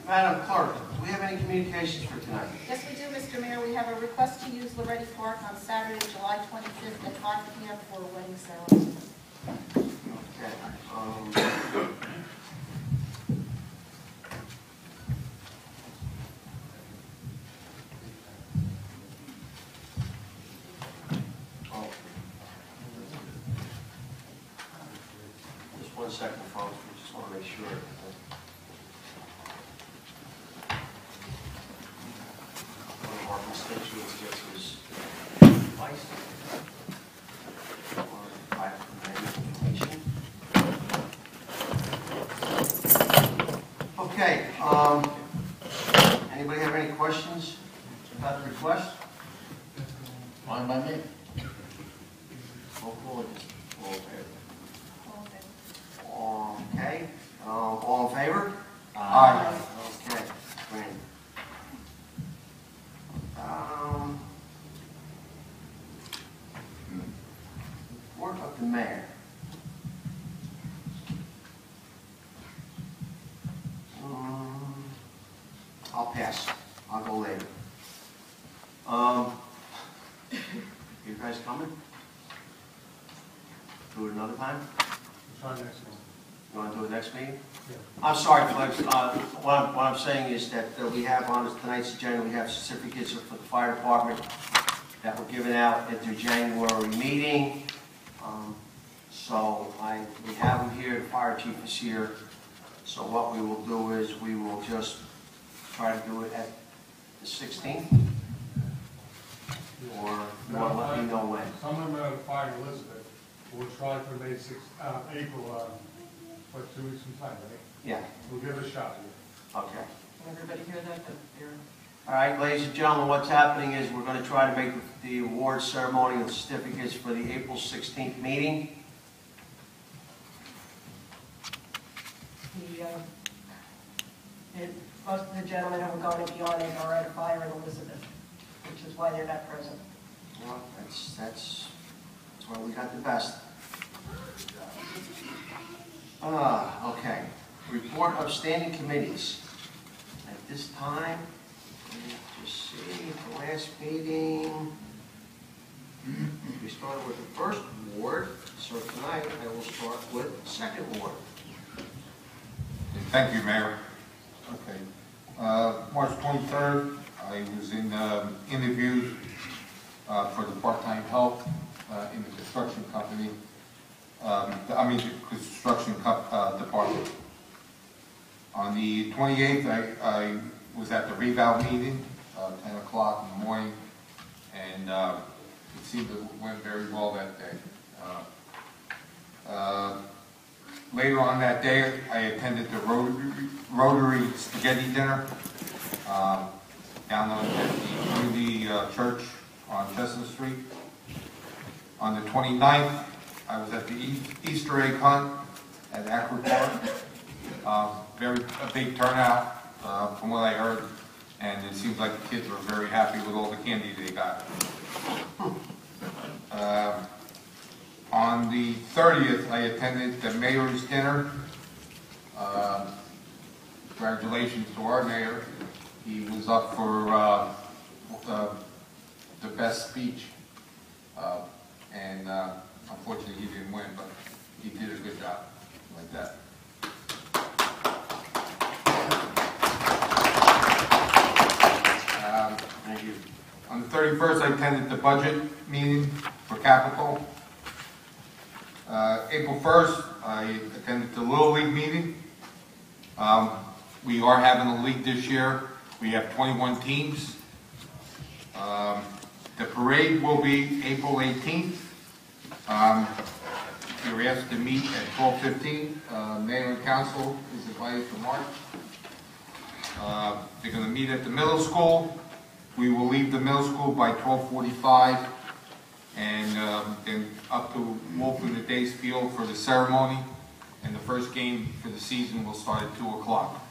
Madam Clerk, do we have any communications for tonight? Yes, we do, Mr. Mayor. We have a request to use Loretti Park on Saturday, July 25th at 5 p.m. for a wedding ceremony. Okay. Just 1 second, folks. We just want to make sure. One of our constituents gets his license. Or I have information. Okay. Anybody have any questions about the request? Fine by me. Okay. All in favor? Aye. Okay. Great. Report of the mayor. I'll pass. I'll go later. You guys coming? Do it another time? Try next one. You want to do it next meeting? Yeah. I'm sorry, folks. What I'm saying is that we have on tonight's agenda, we have certificates for the fire department that were given out at their January meeting. So we have them here. The fire chief is here. So what we will do is we will just try to do it at the 16th. Or you want to let me know when? Some of them are firing Elizabeth. We'll try for May 6th, April, 2 weeks from time, right? Yeah. We'll give it a shot here. Okay. Everybody hear that? All right, ladies and gentlemen, what's happening is we're going to try to make the award ceremony and certificates for the April 16th meeting. Most of the gentlemen who are going to be on it are at a fire in Elizabeth, which is why they're not present. Well, that's why we got the best. Okay. Report of standing committees. At this time, let's just see, the last meeting, we started with the first ward, so tonight I will start with the second ward. Thank you, Mayor. Okay. March 23rd, I was in interviews for the part-time help in the construction company. The construction department. On the 28th, I was at the reval meeting, 10 o'clock in the morning, and it seemed it went very well that day. Later on that day, I attended the Rotary Spaghetti Dinner down at the community church on Chestnut Street. On the 29th, I was at the Easter egg hunt at Akron Park. A big turnout from what I heard, and it seems like the kids were very happy with all the candy they got. On the 30th, I attended the mayor's dinner. Congratulations to our mayor. He was up for the best speech, and unfortunately he didn't win, but he did a good job like that. Thank you. On the 31st, I attended the budget meeting for capital. April 1st, I attended the Little League meeting. We are having a league this year. We have 21 teams. The parade will be April 18th. We were asked to meet at 12:15. Mayor and council is invited to march. They're going to meet at the middle school. We will leave the middle school by 12:45. And then up to Wolf in the Days Field for the ceremony, and the first game for the season will start at 2 o'clock.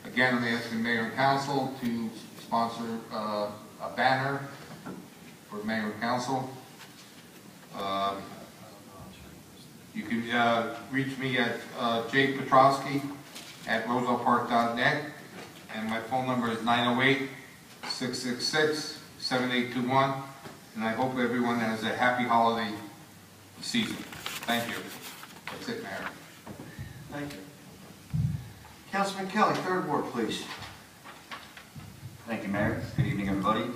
Again, I'm asking Mayor and Council to sponsor a banner for Mayor and Council. You can reach me at Jake Petrosky at rosellepark.net, and my phone number is 908-666-7821, and I hope everyone has a happy holiday season. Thank you. That's it, Mayor. Thank you. Councilman Kelly, third ward, please. Thank you, Mayor. Good evening, everybody.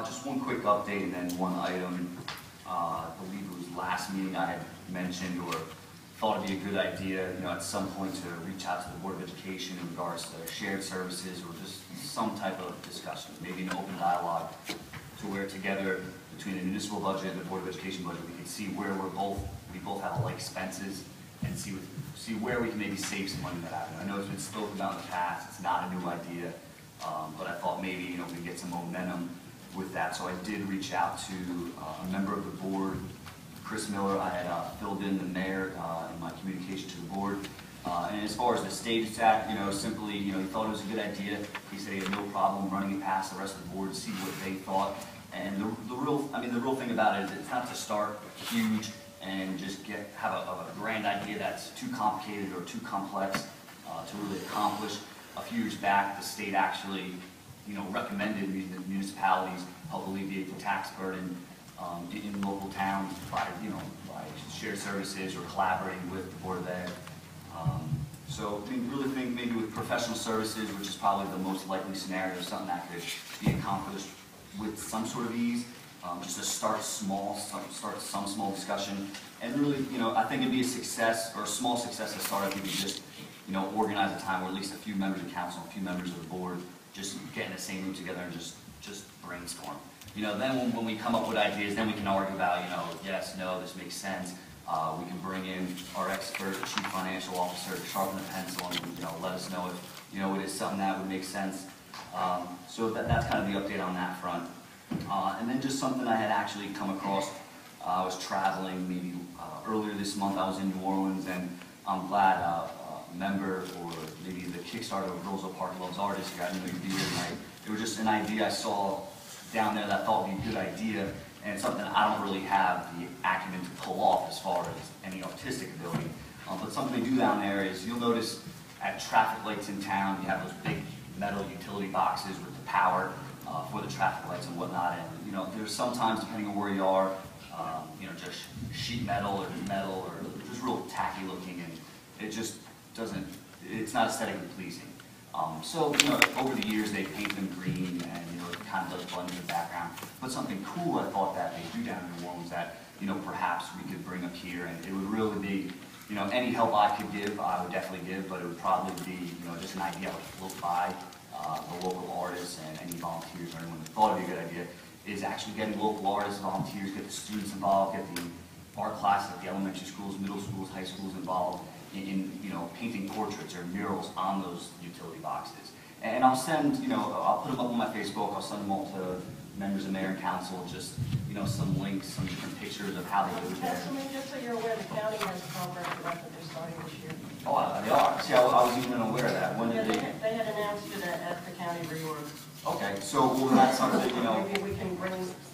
Just one quick update and then one item. I believe it was last meeting I had mentioned or thought it'd be a good idea, at some point to reach out to the Board of Education in regards to shared services or just some type of discussion, maybe an open dialogue to where together between the municipal budget and the Board of Education budget, we can see where we both have like expenses and see where we can maybe save some money that happen. I know it's been spoken about in the past, it's not a new idea, but I thought maybe, we could get some momentum with that. So I did reach out to a member of the board, Chris Miller. I had filled in the mayor in my communication to the board. And as far as the stage it's at, simply, he thought it was a good idea. He said he had no problem running it past the rest of the board to see what they thought. And the real thing about it is it's not to start huge and just have a grand idea that's too complicated or too complex to really accomplish. A few years back, the state actually, recommended municipalities help alleviate the tax burden in local towns by shared services or collaborating with the Board of Ed. So we really think maybe with professional services, which is probably the most likely scenario, something that could be accomplished with some sort of ease, just to start small, start some small discussion. And really, I think it'd be a success or a small success to start if we could just, organize a time where at least a few members of council, a few members of the board just get in the same room together and just brainstorm. Then when we come up with ideas, then we can argue about, yes, no, this makes sense. We can bring in our expert, chief financial officer, to sharpen the pencil and, let us know if, it is something that would make sense. So that's kind of the update on that front. And then just something I had actually come across. I was traveling maybe earlier this month. I was in New Orleans, and I'm glad a member or maybe the Kickstarter of Roselle Park Loves Artists got to know you'd be here tonight. It was just an idea I saw down there that I thought would be a good idea, and it's something I don't really have the acumen to pull off as far as any artistic ability. But something they do down there is you'll notice at traffic lights in town, you have those big metal utility boxes with the power for the traffic lights and whatnot. And there's sometimes, depending on where you are, just sheet metal or just real tacky looking, and it just doesn't. It's not aesthetically pleasing. So over the years they paint them green, and it kind of does blend in the background. But something cool I thought that they do down in New Orleans that perhaps we could bring up here, and it would really be any help I could give, I would definitely give, but it would probably be just an idea I would float by the local artists and any volunteers or anyone that thought it'd be a good idea, is actually getting local artists, volunteers, get the students involved, get the art classes at the elementary schools, middle schools, high schools involved in painting portraits or murals on those utility boxes. And I'll send, I'll put them up on my Facebook, I'll send them all to members of mayor and council, just, some links, some different pictures of how they do it there. Councilman, just so you're aware, the county has a program for that they're starting this year. Oh, they are? See, I was even unaware of that. When did They had announced it at the county reorg. Okay, so that's something, Maybe we can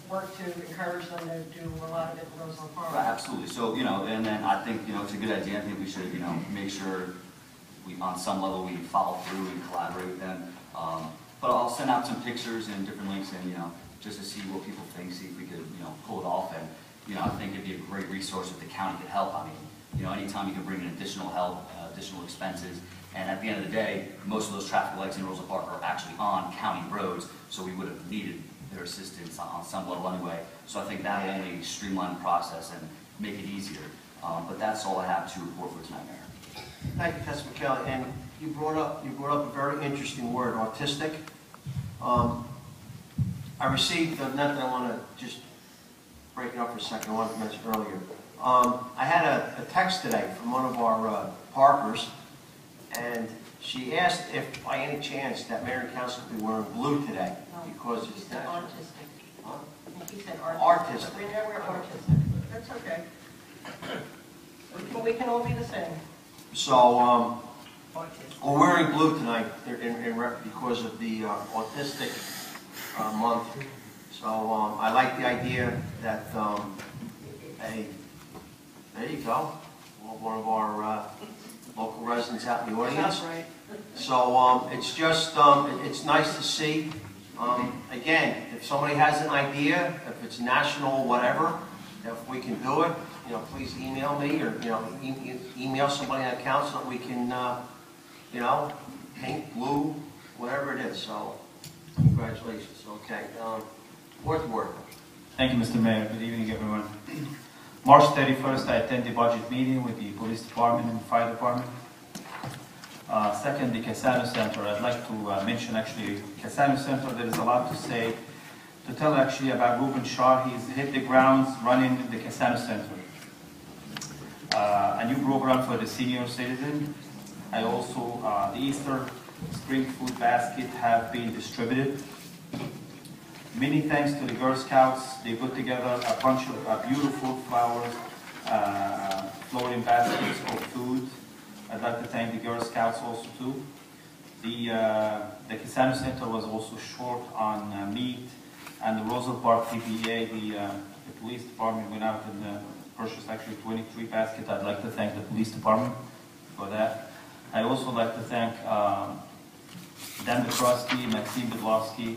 work to encourage them to do a lot of it in Roselle Park. Right, absolutely. So, and then I think, it's a good idea. I think we should, make sure we, on some level, we follow through and collaborate with them. But I'll send out some pictures and different links and, just to see what people think, see if we could, pull it off. And, I think it'd be a great resource if the county could help. I mean, anytime you can bring in additional help, additional expenses. And at the end of the day, most of those traffic lights in Roselle Park are actually on county roads, so we would have needed their assistance on some level anyway. So I think that will only streamline the process and make it easier. But that's all I have to report for tonight, Mayor. Thank you, Councilman Kelly. And you brought up a very interesting word, autistic. I received, not that I want to just break it up for a second, I wanted to mention earlier. I had a text today from one of our Parkers, and she asked if by any chance that mayor and council could be wearing blue today because He it's said national. artistic. Huh? He said artistic. Artistic. We never wear artistic. That's okay. We can all be the same. So we're wearing blue tonight because of the autistic month. So I like the idea that, hey, there you go. One of our local residents out in the audience. That's right. So it's just, it's nice to see. Again, if somebody has an idea, if it's national, whatever, if we can do it, please email me or, email somebody on the council that we can, paint, glue, whatever it is. So congratulations. Okay. Fourth ward. Thank you, Mr. Mayor. Good evening, everyone. March 31st, I attend the budget meeting with the police department and the fire department. Second, the Casano Center. I'd like to mention actually Casano Center. There is a lot to say, to tell actually about Ruben Shaw. He's hit the grounds running the Casano Center. A new program for the senior citizen. I also, the Easter spring food basket have been distributed. Many thanks to the Girl Scouts. They put together a bunch of beautiful flowers, floating baskets of food. I'd like to thank the Girl Scouts also too. The Casano Center was also short on meat, and the Roselle Park PPA, the police department went out and purchased actually 23 baskets. I'd like to thank the police department for that. I'd also like to thank Dan Petrosky, Maxime Bedlowski,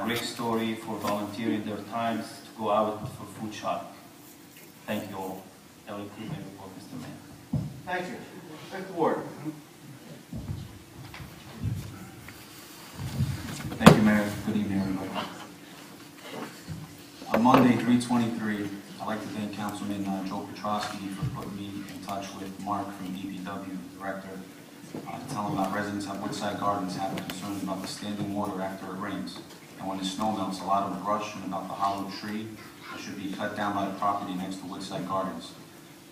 Greg Story for volunteering their times to go out for food shopping. Thank you all. That will include my report, Mr. Mayor. Thank you. Fifth ward. Thank you, Mayor. Good evening, everybody. On Monday, 3/23, I'd like to thank Councilman Joe Petrosky for putting me in touch with Mark from DPW, Director, to tell him about residents at Woodside Gardens having concerns about the standing water after it rains. And when the snow melts, a lot of brush and about the hollow tree that should be cut down by the property next to Woodside Gardens.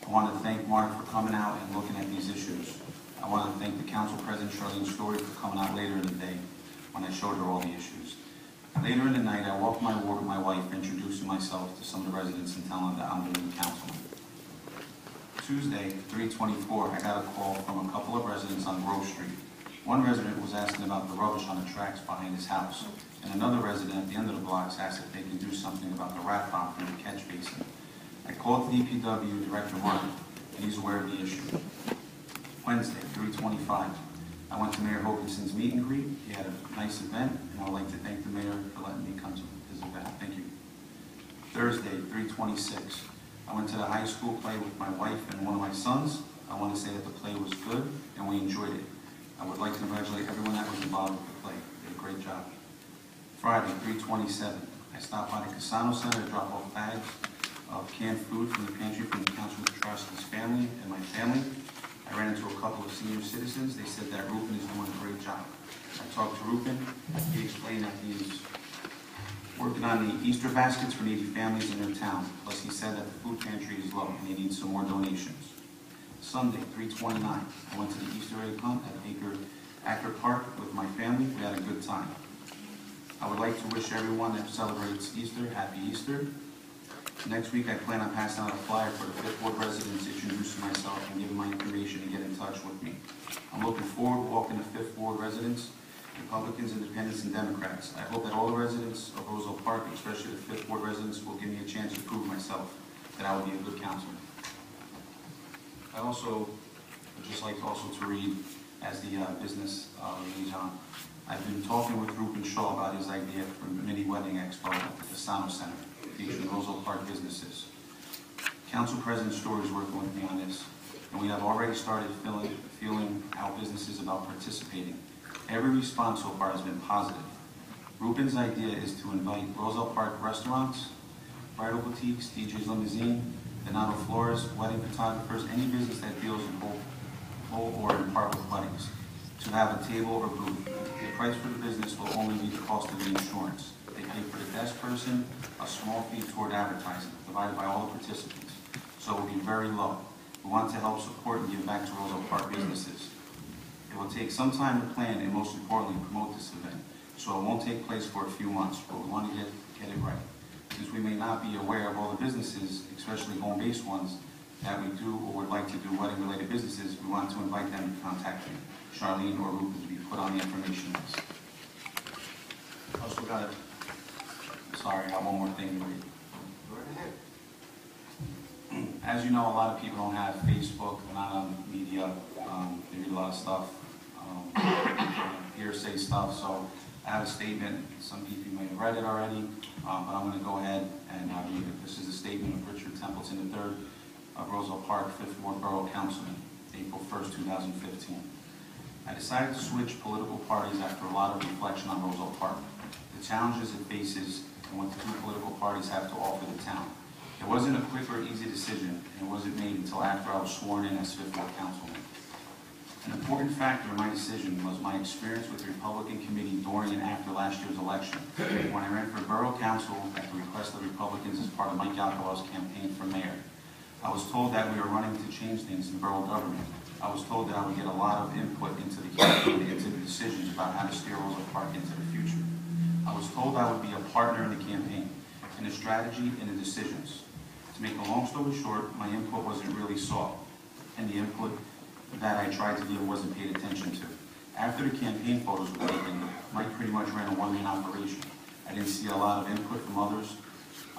I want to thank Mark for coming out and looking at these issues. I want to thank the Council President, Charlene Story, for coming out later in the day when I showed her all the issues. Later in the night, I walked my ward with my wife, introducing myself to some of the residents and telling them that I'm the new councilman. Tuesday, 3/24, I got a call from a couple of residents on Grove Street. One resident was asking about the rubbish on the tracks behind his house, and another resident at the end of the blocks asked if they can do something about the rat bomb in the catch basin. I called the DPW Director Mark, and he's aware of the issue. Wednesday, 3/25, I went to Mayor Hoganson's meet and greet. He had a nice event, and I would like to thank the mayor for letting me come to his event. Thank you. Thursday, 3/26, I went to the high school play with my wife and one of my sons. I want to say that the play was good, and we enjoyed it. I would like to congratulate everyone that was involved with the play. They did a great job. Friday, 3/27, I stopped by the Casano Center to drop off bags of canned food from the pantry from the Councilman Petrosky's family and my family. I ran into a couple of senior citizens. They said that Ruben is doing a great job. I talked to Ruben. He explained that he's working on the Easter baskets for needy families in their town. Plus, he said that the food pantry is low and they need some more donations. Sunday, 3/29, I went to the Easter egg hunt at Acker Park with my family. We had a good time. I would like to wish everyone that celebrates Easter, Happy Easter. Next week, I plan on passing out a flyer for the 5th Ward residents, introducing myself and giving my information to get in touch with me. I'm looking forward to walking the 5th Ward residents, Republicans, Independents, and Democrats. I hope that all the residents of Roselle Park, especially the 5th Ward residents, will give me a chance to prove myself that I will be a good councilman. I also would just like to read as the business liaison. I've been talking with Ruben Shaw about his idea for a mini wedding expo at the Casano Center, featuring Roselle Park businesses. Council President Story is working with me on this, and we have already started feeling how businesses about participating. Every response so far has been positive. Ruben's idea is to invite Roselle Park restaurants, bridal boutiques, DJ's Limousine, Donato Flores, wedding photographers, any business that deals in whole or in part with weddings, to have a table or booth. The price for the business will only be the cost of the insurance. They pay for the desk person, a small fee toward advertising, divided by all the participants. So it will be very low. We want to help support and give back to Roselle Park businesses. It will take some time to plan and most importantly promote this event. So it won't take place for a few months, but we want to get it right. Since we may not be aware of all the businesses, especially home-based ones, that we do or would like to do wedding-related businesses, we want to invite them to contact me, Charlene or Ruben, to be put on the information list. Also got it. Sorry, I have one more thing to read. Go right ahead. As you know, a lot of people don't have Facebook, they're not on media, they read a lot of stuff, hearsay stuff, so I have a statement. Some people may have read it already, but I'm going to go ahead and read it. This is a statement of Richard Templeton III of Roselle Park, 5th Ward Borough Councilman, April 1st, 2015. I decided to switch political parties after a lot of reflection on Roselle Park, the challenges it faces, and what the two political parties have to offer the town. It wasn't a quick or easy decision, and it wasn't made until after I was sworn in as 5th Ward Councilman. An important factor in my decision was my experience with the Republican Committee during and after last year's election, when I ran for Borough Council at the request of Republicans as part of Mike Alcala's campaign for mayor. I was told that we were running to change things in borough government. I was told that I would get a lot of input into the campaign, into the decisions about how to steer Roselle Park into the future. I was told I would be a partner in the campaign, in the strategy and the decisions. To make a long story short, my input wasn't really sought, and the input that I tried to give wasn't paid attention to. After the campaign photos were taken, Mike pretty much ran a one-man operation. I didn't see a lot of input from others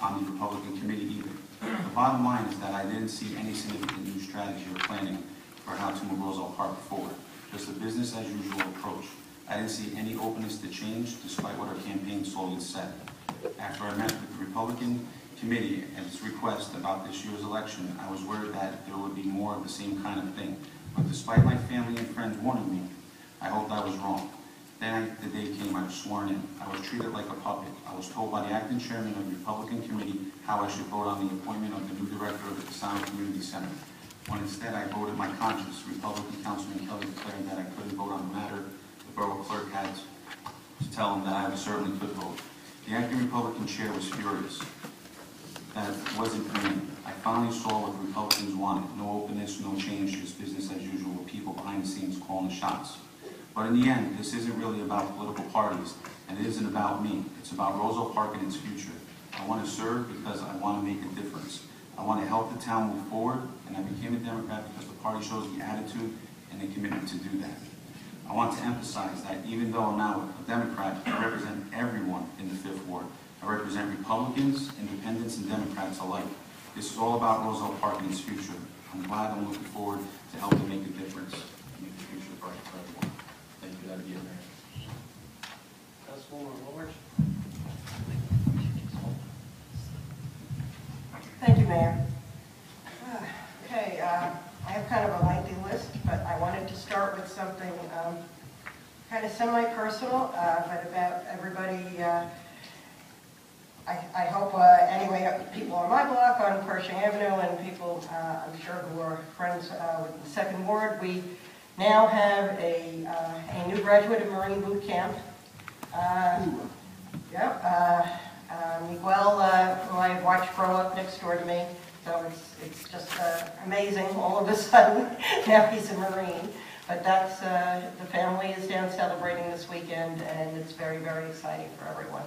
on the Republican committee either. The bottom line is that I didn't see any significant new strategy or planning for how to move Roselle Park forward, just a business as usual approach. I didn't see any openness to change, despite what our campaign slogan said. After I met with the Republican committee at its request about this year's election, I was worried that there would be more of the same kind of thing. But despite my family and friends warning me, I hoped I was wrong. Then the day came, I was sworn in. I was treated like a puppet. I was told by the acting chairman of the Republican Committee how I should vote on the appointment of the new director of the Casano Community Center. When instead I voted my conscience, Republican Councilman Kelly declared that I couldn't vote on the matter. The borough clerk had to tell him that I certainly could vote. The acting Republican chair was furious. That wasn't for me. I finally saw what the Republicans wanted. No openness, no change, just business as usual, with people behind the scenes calling the shots. But in the end, this isn't really about political parties, and it isn't about me. It's about Roselle Park and its future. I want to serve because I want to make a difference. I want to help the town move forward, and I became a Democrat because the party shows the attitude and the commitment to do that. I want to emphasize that even though I'm now a Democrat, I represent everyone in the 5th Ward. I represent Republicans, Independents, and Democrats alike. This is all about Roselle Park and its future. I'm glad I'm looking forward to helping make a difference and make the future bright for everyone. Thank you. That'll be it, Mayor. Councilwoman Lawrence? Thank you, Mayor. Okay, I have kind of a lengthy list, but I wanted to start with something kind of semi-personal, but about everybody. I hope, anyway, people on my block on Pershing Avenue and people, I'm sure, who are friends with the 2nd Ward, we now have a new graduate of Marine Boot Camp. Miguel, who I watched grow up next door to me, so it's just amazing all of a sudden. Now he's a Marine. But that's, the family is down celebrating this weekend, and it's very, very exciting for everyone.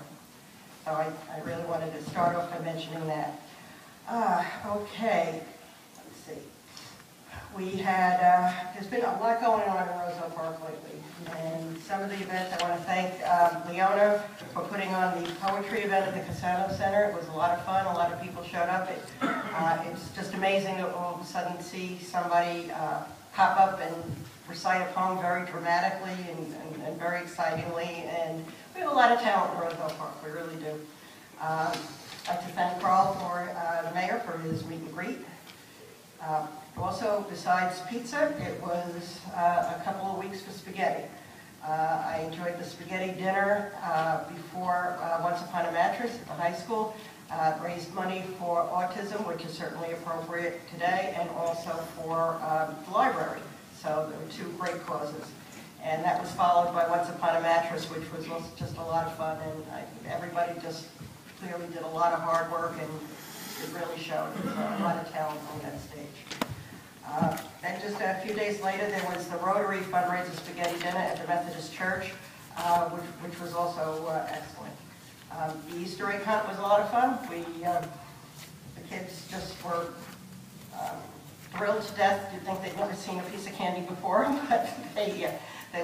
So I really wanted to start off by mentioning that. Okay, let's see. We had, there's been a lot going on in Roselle Park lately, and some of the events, I want to thank Leona for putting on the poetry event at the Casano Center. It was a lot of fun, a lot of people showed up. It's just amazing to all of a sudden see somebody pop up and recite a poem very dramatically and very excitingly, and we have a lot of talent in Roselle Park, we really do. I'd like to thank Carl, the mayor, for his meet and greet. Also, besides pizza, it was a couple of weeks for spaghetti. I enjoyed the spaghetti dinner before Once Upon a Mattress at the high school. Raised money for autism, which is certainly appropriate today, and also for the library. So there were two great causes. And that was followed by Once Upon a Mattress, which was just a lot of fun, and everybody just clearly did a lot of hard work, and it really showed. A lot of talent on that stage. Then just a few days later, there was the Rotary fundraiser spaghetti dinner at the Methodist Church, which was also excellent. The Easter egg hunt was a lot of fun. The kids just were thrilled to death. You'd think they'd never seen a piece of candy before, but they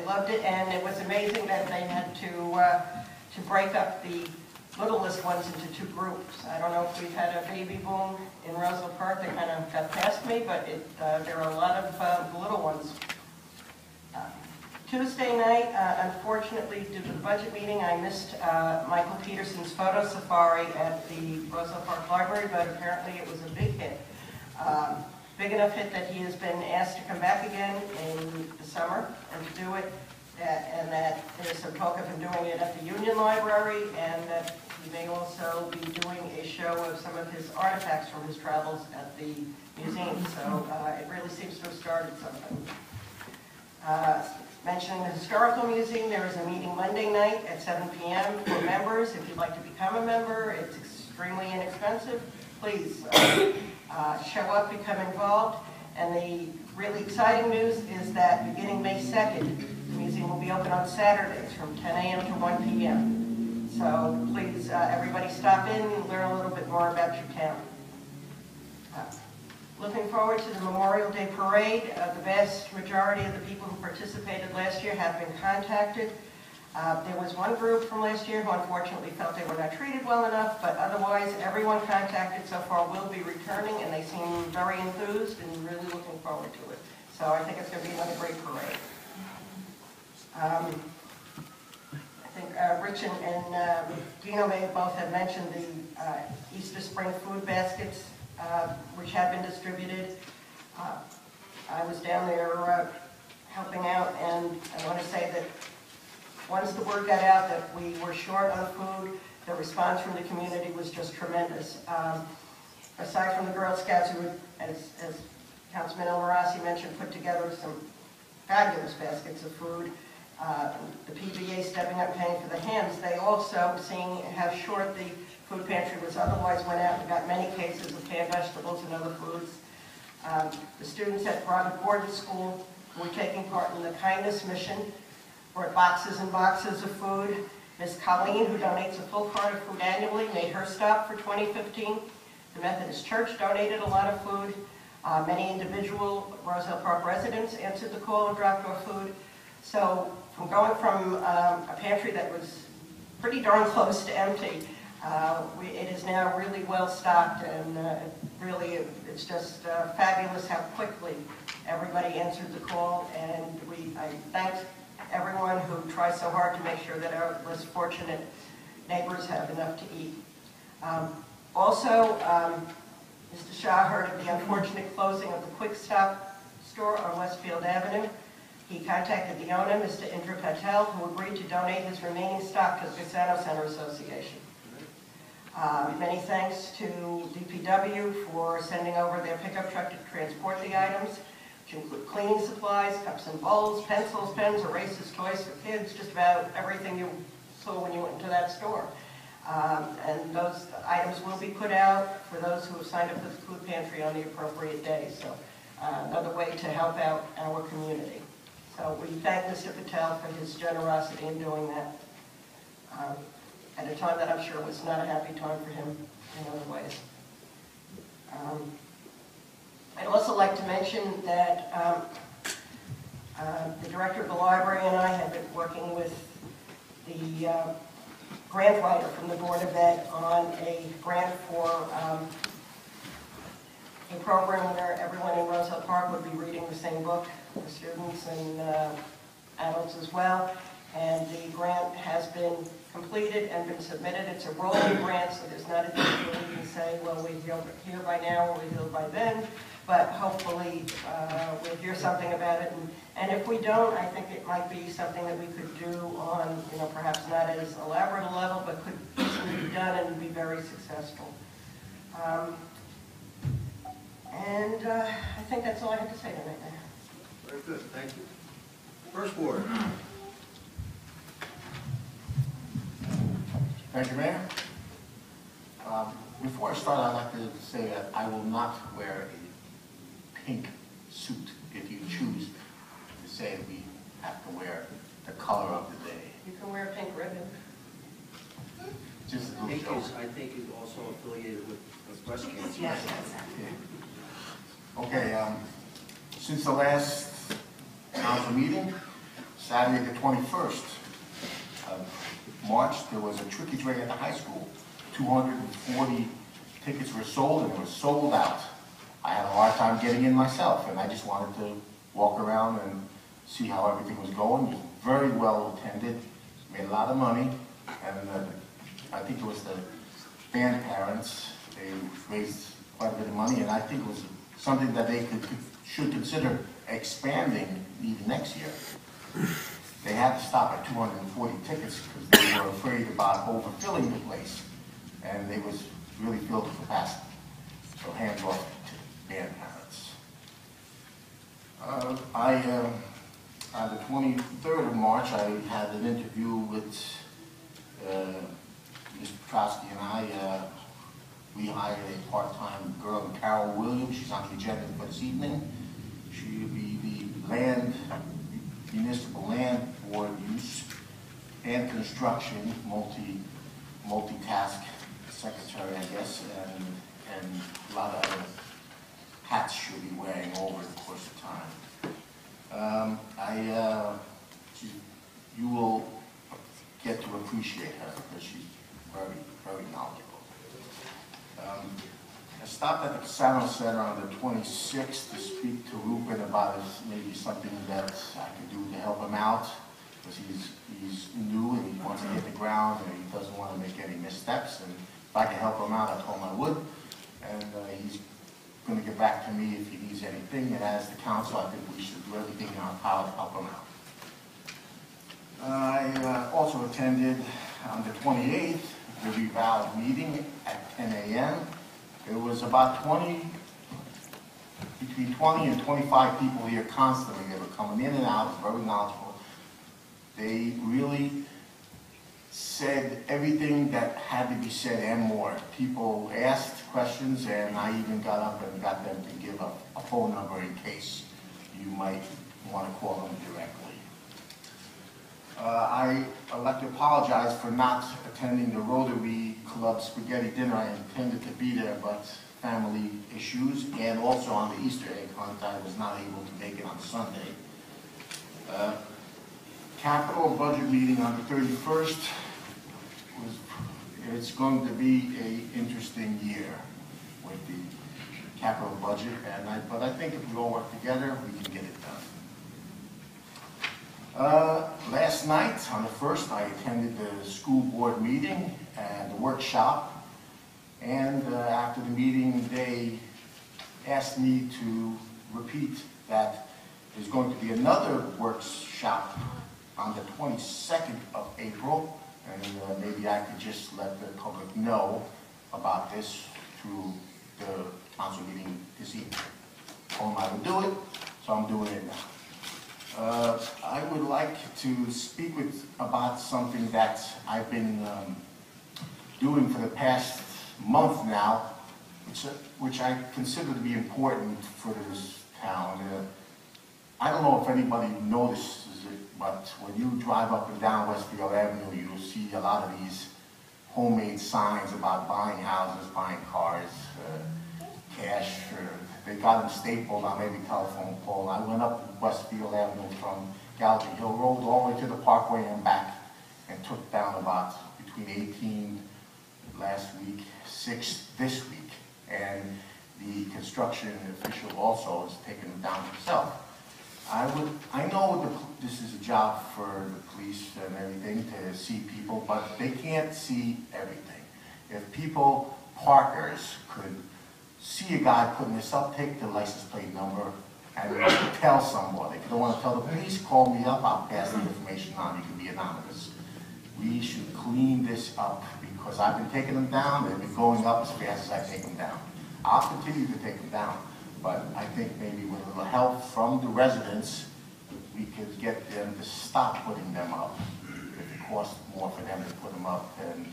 loved it, and it was amazing that they had to break up the littlest ones into two groups. I don't know if we've had a baby boom in Roselle Park that kind of got past me, but there are a lot of little ones. Tuesday night, unfortunately, due to the budget meeting, I missed Michael Peterson's photo safari at the Roselle Park Library, but apparently it was a big hit. Big enough hit that he has been asked to come back again in the summer and to do it, and that there's some talk of him doing it at the Union Library, and that he may also be doing a show of some of his artifacts from his travels at the museum. So it really seems to have started something. Mentioning the Historical Museum, there is a meeting Monday night at 7 p.m. for members. If you'd like to become a member, it's extremely inexpensive. Please show up, become involved. And the really exciting news is that beginning May 2nd, the museum will be open on Saturdays from 10 a.m. to 1 p.m. So please, everybody stop in and learn a little bit more about your town. Looking forward to the Memorial Day Parade. The vast majority of the people who participated last year have been contacted. There was one group from last year who unfortunately felt they were not treated well enough, but otherwise everyone contacted so far will be returning, and they seem very enthused and really looking forward to it. So I think it's going to be another great parade. I think Rich and Dino may both have mentioned the Easter Spring food baskets, which have been distributed. I was down there helping out, and I want to say that once the word got out that we were short on food, the response from the community was just tremendous. Aside from the Girl Scouts, who, as Councilman El Marassi mentioned, put together some fabulous baskets of food, the PBA stepping up and paying for the hams, they also, seeing how short the food pantry was otherwise, went out and got many cases of canned vegetables and other foods. The students at Robert Gordon School who were taking part in the kindness mission brought boxes and boxes of food. Ms. Colleen, who donates a full cart of food annually, made her stop for 2015. The Methodist Church donated a lot of food. Many individual Roselle Park residents answered the call and dropped off food. So from going from a pantry that was pretty darn close to empty, it is now really well stocked, and really it's just fabulous how quickly everybody answered the call, and I thank everyone who tries so hard to make sure that our less fortunate neighbors have enough to eat. Also, Mr. Shah heard of the unfortunate closing of the Quick Stop store on Westfield Avenue. He contacted the owner, Mr. Indra Patel, who agreed to donate his remaining stock to the Casano Center Association. Many thanks to DPW for sending over their pickup truck to transport the items, which include cleaning supplies, cups and bowls, pencils, pens, erasers, toys for kids, just about everything you saw when you went into that store. And those items will be put out for those who have signed up for the food pantry on the appropriate day. So another way to help out our community. So we thank Mr. Patel for his generosity in doing that at a time that I'm sure was not a happy time for him in other ways. I'd also like to mention that the director of the library and I have been working with the grant writer from the Board of Ed on a grant for a program where everyone in Roselle Park would be reading the same book, the students and adults as well. And the grant has been completed and been submitted. It's a rolling grant, so there's not a date where we can say, well, we're here by now or we're here by then. But hopefully we'll hear something about it. And if we don't, I think it might be something that we could do on, perhaps not as elaborate a level, but could easily be done and be very successful. And I think that's all I have to say tonight. Very good, thank you. First ward. Thank you, Mayor. Before I start, I'd like to say that I will not wear a pink suit if you choose to say we have to wear the color of the day. You can wear a pink ribbon. Just a Pink little show. is, I think, is also affiliated with breast cancer. Yes. Okay, since the last council meeting, Saturday the 21st of March, there was a tricky tray at the high school. 240 tickets were sold, and it was sold out. I had a hard time getting in myself, and I just wanted to walk around and see how everything was going. It was very well attended, made a lot of money, and I think it was the band parents. They raised quite a bit of money, and I think it was something that they should consider expanding even next year. They had to stop at 240 tickets because they were afraid about overfilling the place, and they was really filled to capacity. So hands off to band parents. On the 23rd of March, I had an interview with Mr. Petrosky and I. We hired a part-time girl, Carol Williams. She's on the agenda for this evening. She will be the municipal land board use and construction multitask secretary, I guess, and a lot of other hats she'll be wearing over the course of time. You will get to appreciate her because she's very, very knowledgeable. I stopped at the Casano Center on the 26th to speak to Ruben about maybe something that I could do to help him out, because he's new and he wants to hit the ground and he doesn't want to make any missteps. And if I could help him out, I told him I would. And he's going to get back to me if he needs anything. And as the council, I think we should do everything in our power to help him out. I also attended on the 28th the Roselle meeting at 10 a.m. There was about between 20 and 25 people here constantly. They were coming in and out, very knowledgeable. They really said everything that had to be said and more. People asked questions, and I even got up and got them to give a phone number in case you might want to call them directly. I'd like to apologize for not attending the Rotary Club spaghetti dinner. I intended to be there, but family issues, and also on the Easter egg hunt, I was not able to make it on Sunday. Capital budget meeting on the 31st. It's going to be an interesting year with the capital budget, but I think if we all work together, we can get it done. Last night, on the 1st, I attended the school board meeting and the workshop, and after the meeting, they asked me to repeat that there's going to be another workshop on the 22nd of April, and maybe I could just let the public know about this through the council meeting this evening. Told them I would do it, so I'm doing it now. I would like to speak about something that I've been doing for the past month now, which I consider to be important for this town. I don't know if anybody notices it, but when you drive up and down Westfield Avenue, you'll see a lot of these homemade signs about buying houses, buying cars, cash. They got them stapled on every telephone pole. I went up Westfield Avenue from Gallagher Hill Road all the way to the Parkway and back, and took down about between 18 last week, 6 this week, and the construction official also has taken them down himself. I know this is a job for the police and everything to see people, but they can't see everything. If people, parkers, could see a guy putting this up, take the license plate number, and tell somebody. If you don't want to tell the police, call me up, I'll pass the information on, you can be anonymous. We should clean this up, because I've been taking them down, they've been going up as fast as I take them down. I'll continue to take them down, but I think maybe with a little help from the residents, we could get them to stop putting them up. If it costs more for them to put them up, then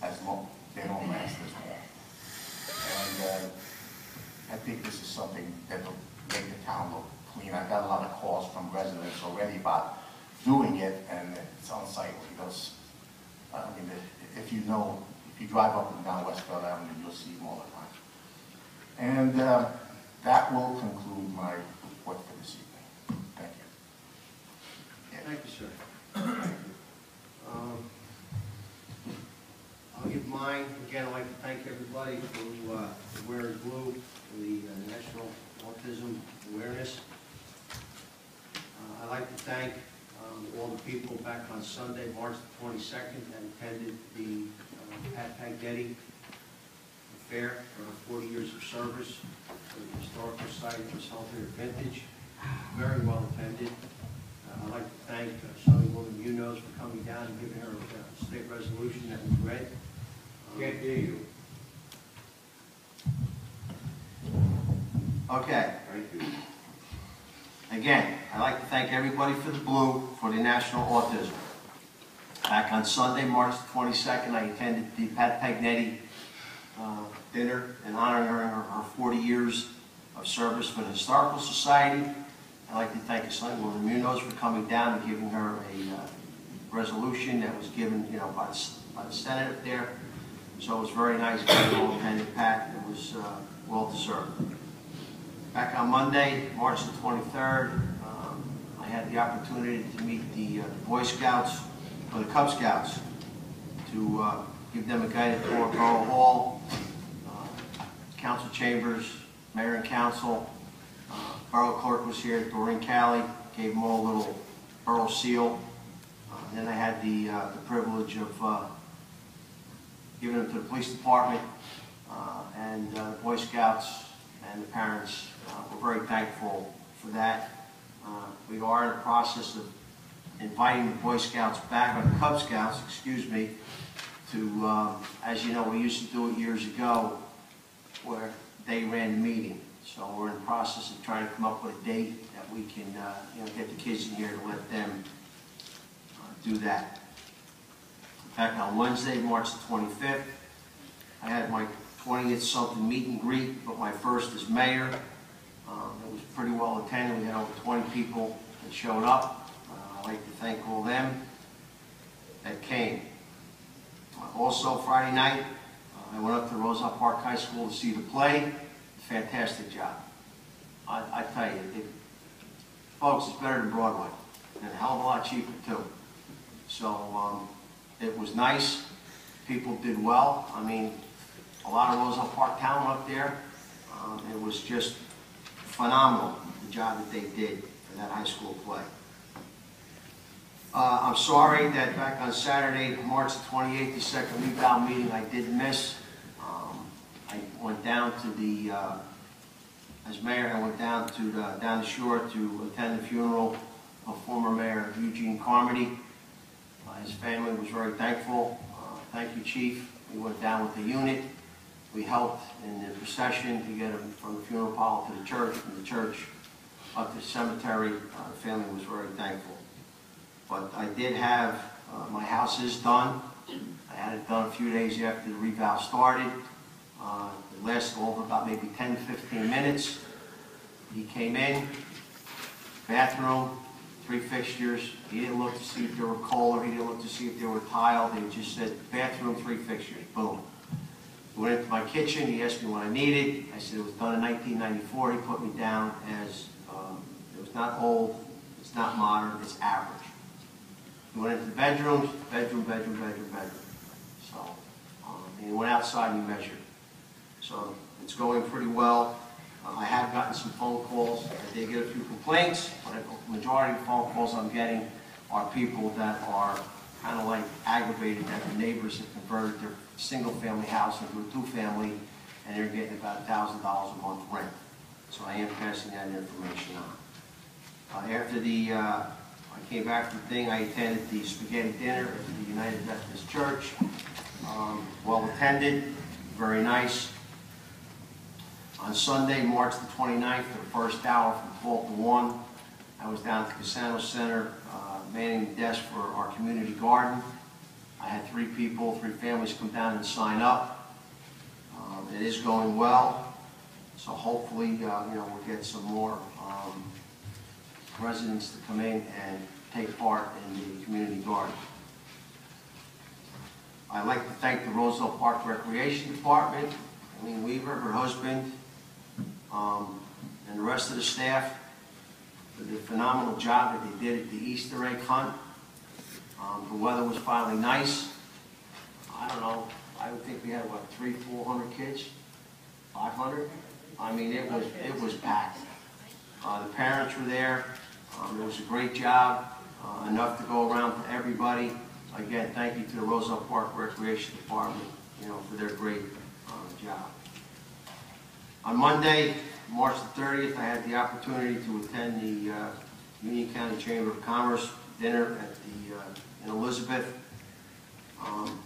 as long they don't last as long. And I think this is something that will make the town look clean. I've got a lot of calls from residents already about doing it, and it's unsightly. Because, I mean, if you drive up and down Westfield Avenue, you'll see them all the time. And that will conclude my report for this evening. Thank you. Thank you, sir. mind, again, I'd like to thank everybody who wearing blue for the National Autism Awareness. I'd like to thank all the people back on Sunday, March the 22nd, that attended the Pat Pagnetti Fair for her 40 years of service for the Historical Society for Healthier Vintage. Very well attended. I'd like to thank Assemblywoman Munoz for coming down and giving her a state resolution that was read. Can't hear you. Okay. Thank you. Again, I'd like to thank everybody for the blue for the National Autism. Back on Sunday, March 22nd, I attended the Pat Pagnetti dinner in honoring her 40 years of service for the Historical Society. I'd like to thank Assemblywoman Munoz for coming down and giving her a resolution that was given, by the Senate up there. So it was very nice, very well attended, Pat. It was well deserved. Back on Monday, March the 23rd, I had the opportunity to meet the Boy Scouts, or the Cub Scouts, to give them a guided tour of Borough Hall, council chambers, mayor and council. Borough clerk was here, Doreen Calley, gave them all a little borough seal. Then I had the privilege of giving them to the police department, and the Boy Scouts and the parents were very thankful for that. We are in the process of inviting the Boy Scouts back, or the Cub Scouts, excuse me, to, as you know, we used to do it years ago, where they ran the meeting. So we're in the process of trying to come up with a date that we can, get the kids in here to let them do that. Back on Wednesday, March the 25th, I had my 20th something meet and greet, but my first as mayor. It was pretty well attended. We had over 20 people that showed up. I'd like to thank all them that came. Also, Friday night, I went up to Roselle Park High School to see the play. Fantastic job. I tell you, folks, it's better than Broadway, and a hell of a lot cheaper too. So it was nice. People did well. I mean, a lot of Roselle Park talent up there. It was just phenomenal, the job that they did for that high school play. I'm sorry that back on Saturday, March 28th, the second reval meeting I did miss. I went down to the, as mayor, I went down to down the shore to attend the funeral of former Mayor Eugene Carmody. His family was very thankful. Thank you, Chief. We went down with the unit. We helped in the procession to get him from the funeral parlor to the church, from the church up to the cemetery. The family was very thankful. But I did have, my house is done. I had it done a few days after the reval started. It lasted over about maybe 10 to 15 minutes. He came in, bathroom, 3 fixtures. He didn't look to see if they were cold, or he didn't look to see if they were tiled. He just said, bathroom, 3 fixtures, boom. We went into my kitchen. He asked me what I needed. I said it was done in 1994. He put me down as, it was not old, it's not modern, it's average. We went into the bedrooms, bedroom. So, and he went outside and he measured. So it's going pretty well. I have gotten some phone calls. I did get a few complaints, but the majority of the phone calls I'm getting are people that are kind of like aggravated that the neighbors have converted their single-family house into a 2-family, and they're getting about $1,000 a month rent. So I am passing that information on. After I came back from the thing, I attended the spaghetti dinner at the United Methodist Church. Well attended, very nice. On Sunday, March the 29th, for the first hour from 12 to 1, I was down at the Casano Center manning the desk for our community garden. I had 3 families come down and sign up. It is going well, so hopefully, we'll get some more residents to come in and take part in the community garden. I'd like to thank the Roselle Park Recreation Department, Eileen Weaver, her husband, and the rest of the staff for the phenomenal job that they did at the Easter egg hunt. The weather was finally nice. I don't know, I would think we had, what, 300-400 kids? 500? I mean, it was packed. The parents were there. It was a great job, enough to go around for everybody. Again, thank you to the Roselle Park Recreation Department, for their great job. On Monday, March the 30th, I had the opportunity to attend the Union County Chamber of Commerce dinner at in Elizabeth.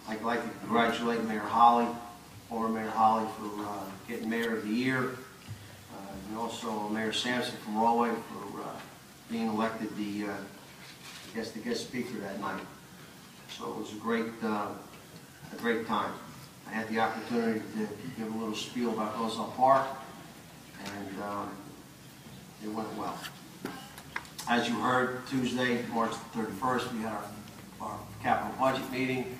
I'd like to congratulate Mayor Holly, former Mayor Holly, for getting Mayor of the Year, and also Mayor Sampson from Rolway for being elected the guest speaker that night. So it was a great time. I had the opportunity to give a little spiel about Roselle Park, and it went well. As you heard, Tuesday, March 31st, we had our capital budget meeting.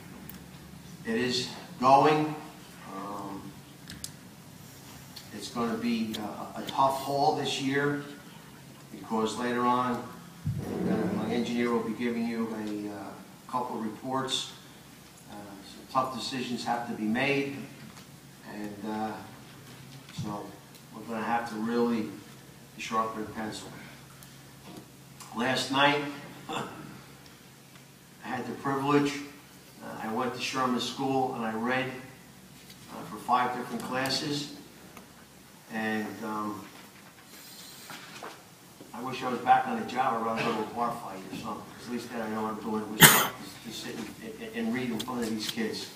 It is going. It's going to be a tough haul this year because later on, my engineer will be giving you a couple of reports. Some tough decisions have to be made, and so we're going to have to really sharpen the pencil. Last night, I had the privilege, I went to Sherman School and I read for 5 different classes, and I wish I was back on the job or around a little bar fight or something, because at least then I know what I'm doing with to sit and read in front of these kids.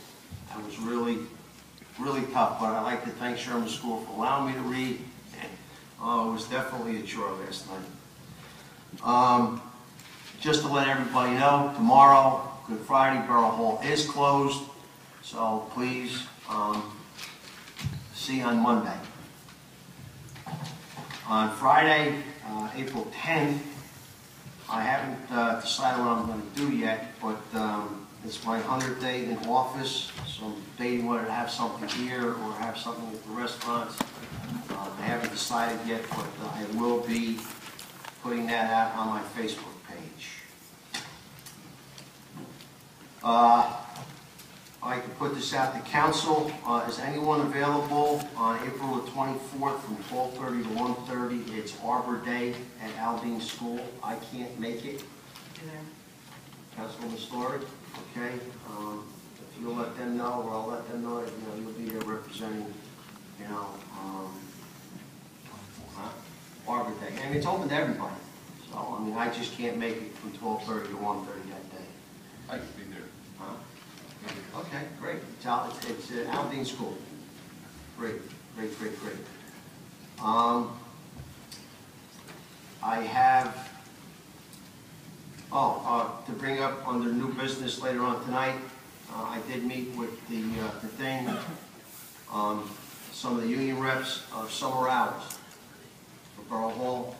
I was really tough, but I'd like to thank Sherman School for allowing me to read. Oh, it was definitely a chore last night. Just to let everybody know, tomorrow, Good Friday, Borough Hall is closed, so please see you on Monday. On Friday, April 10th, I haven't decided what I'm going to do yet, but it's my 100th day in office, so I'm debating whether to have something here or have something at the restaurants. I haven't decided yet, but I will be putting that out on my Facebook page. I'd like to put this out to council. Is anyone available on April the 24th from 12:30 to 1:30? It's Arbor Day at Aldine School. I can't make it. Councilwoman Story, okay. If you'll let them know, or I'll let them know that you'll be there representing, Arbor Day. And it's open to everybody. So, I mean, I just can't make it from 12:30 to 1:30 that day. I could be there. Huh? Okay, great. It's Aldine School. Great. I have, to bring up under new business later on tonight, I did meet with the thing, some of the union reps of summer hours for Borough Hall.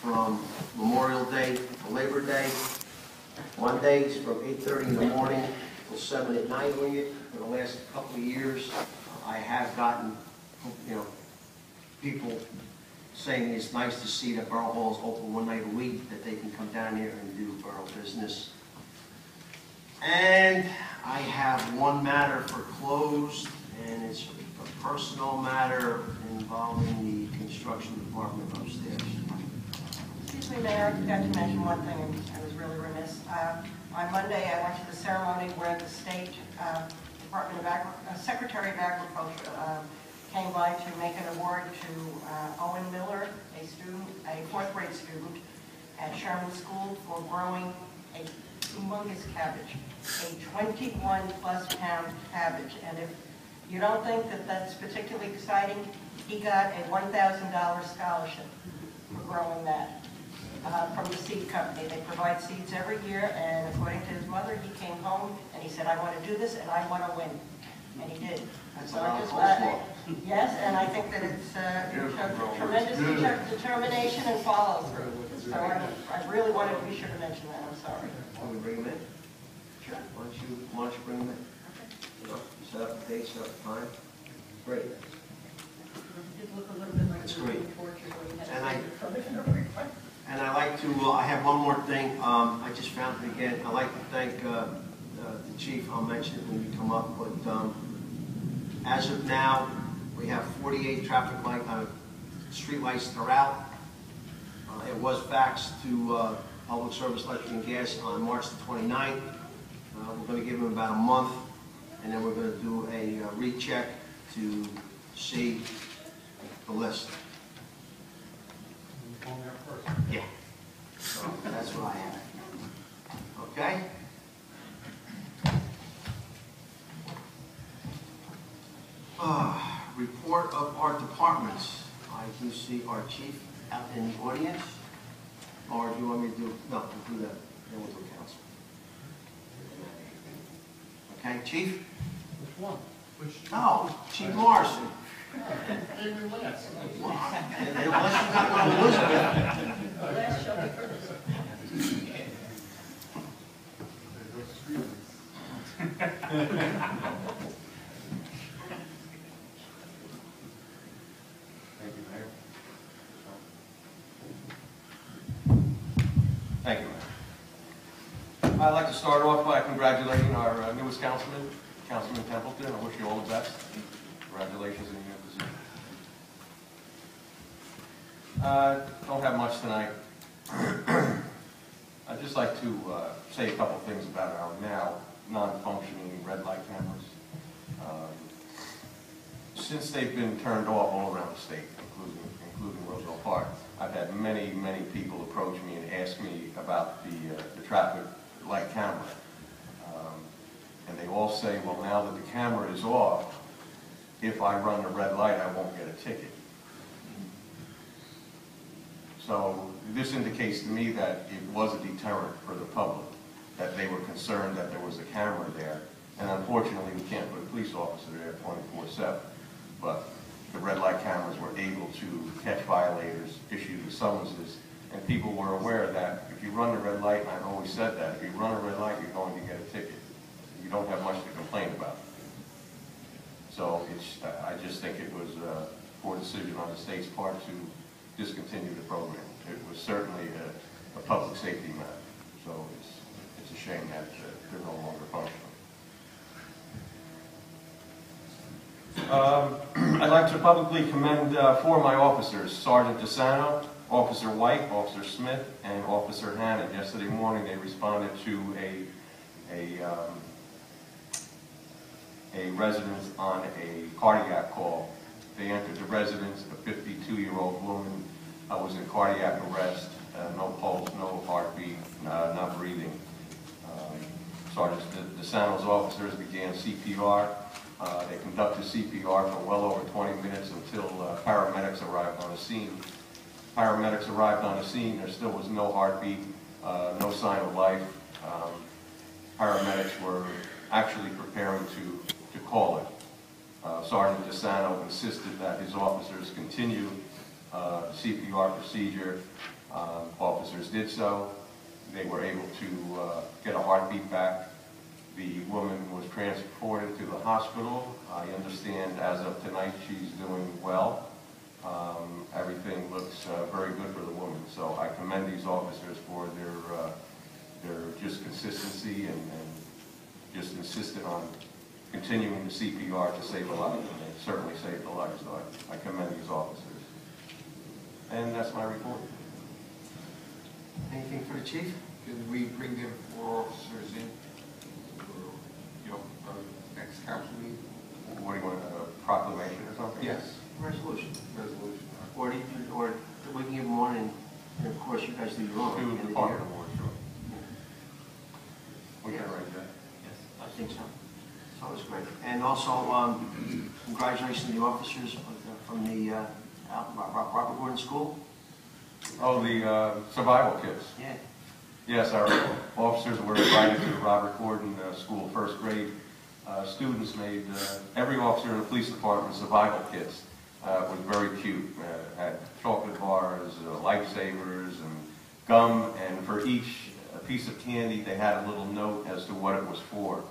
From Memorial Day to Labor Day, Mondays from 8:30 in the morning till 7 at night. For the last couple of years, I have gotten, people saying it's nice to see that Borough Hall is open one night a week, that they can come down here and do borough business. And I have one matter for closed, and it's a personal matter involving the construction department upstairs. Excuse me, Mayor, I forgot to mention one thing, and I was really remiss. On Monday, I went to the ceremony where the State Department of Secretary of Agriculture came by to make an award to Owen Miller, a 4th grade student at Sherman School for growing a humongous cabbage, a 21+ pound cabbage. And if you don't think that that's particularly exciting, he got a $1,000 scholarship for growing that. From the seed company. They provide seeds every year, and according to his mother, he came home and he said, I want to do this and I want to win. And he did. That's So a lot I of just, coleslaw. yes, and I think that it's tremendous determination and follow through. So I really wanted to be sure to mention that. I'm sorry. Can we bring them in? Sure. Why don't you bring them in? Set up a date, set up a time. Great. It did look a little bit like That's we were great. being tortured when we had And a And I like to, I have one more thing. I just found it again. I'd like to thank the chief, I'll mention it when you come up, but as of now, we have 48 traffic light, street lights that are out. It was faxed to Public Service Electric and Gas on March the 29th. We're going to give them about a month, and then we're going to do a recheck to see the list. You call me up first. Yeah. So that's what I have. Okay? Report of our departments. I do see our chief out in the audience. Or do you want me to do, no, we'll do that. Then we'll do council. Okay, chief? Which one? No, Chief Morrison. Maybe last. Unless you got one Elizabeth. Last shall be first. Thank you, Mayor. I'd like to start off by congratulating our newest councilman, Councilman Templeton. I wish you all the best. Congratulations in your new position. Don't have much tonight. I'd just like to say a couple things about our now non-functioning red light cameras. Since they've been turned off all around the state, including Roselle Park, I've had many people approach me and ask me about the traffic light camera. And they all say, well, now that the camera is off, if I run the red light, I won't get a ticket. So this indicates to me that it was a deterrent for the public, that they were concerned that there was a camera there. And unfortunately, we can't put a police officer there 24/7. But the red light cameras were able to catch violators, issue the summonses, and people were aware that if you run the red light, and I've always said that, if you run a red light, you're going to get a ticket. You don't have much to complain about. So I just think it was a poor decision on the state's part to discontinue the program. It was certainly a public safety matter. So it's a shame that they're no longer functional. I'd like to publicly commend four of my officers, Sergeant DeSano, Officer White, Officer Smith, and Officer Hannon. Yesterday morning they responded to a residence on a cardiac call. They entered the residence. A 52-year-old woman was in cardiac arrest, no pulse, no heartbeat, not breathing. Sergeant DeSano's officers began CPR. They conducted CPR for well over 20 minutes until paramedics arrived on the scene. Paramedics arrived on the scene. There still was no heartbeat, no sign of life. Paramedics were actually preparing to call it. Sergeant DeSano insisted that his officers continue the CPR procedure. Officers did so. They were able to get a heartbeat back. The woman was transported to the hospital. I understand as of tonight she's doing well. Everything looks very good for the woman. So I commend these officers for their just consistency and just insisted on continuing the CPR to save a life. And they certainly saved a life, so I commend these officers. And that's my report. Anything for the chief? Can we bring them four officers in for, next council meeting? What do you want, a proclamation or something? Yes. Resolution. Resolution. Or we can give them one, and of course you guys do your own. Do at the the end of the department year. award, sure. We can arrange that. I think so. So it's great. And also, congratulations to the officers from the Robert Gordon School. Oh, the survival kits. Yeah. Yes, our officers were invited to the Robert Gordon School first grade. Students made, every officer in the police department survival kits. It was very cute. Had chocolate bars, lifesavers, and gum, and for each piece of candy they had a little note as to what it was for.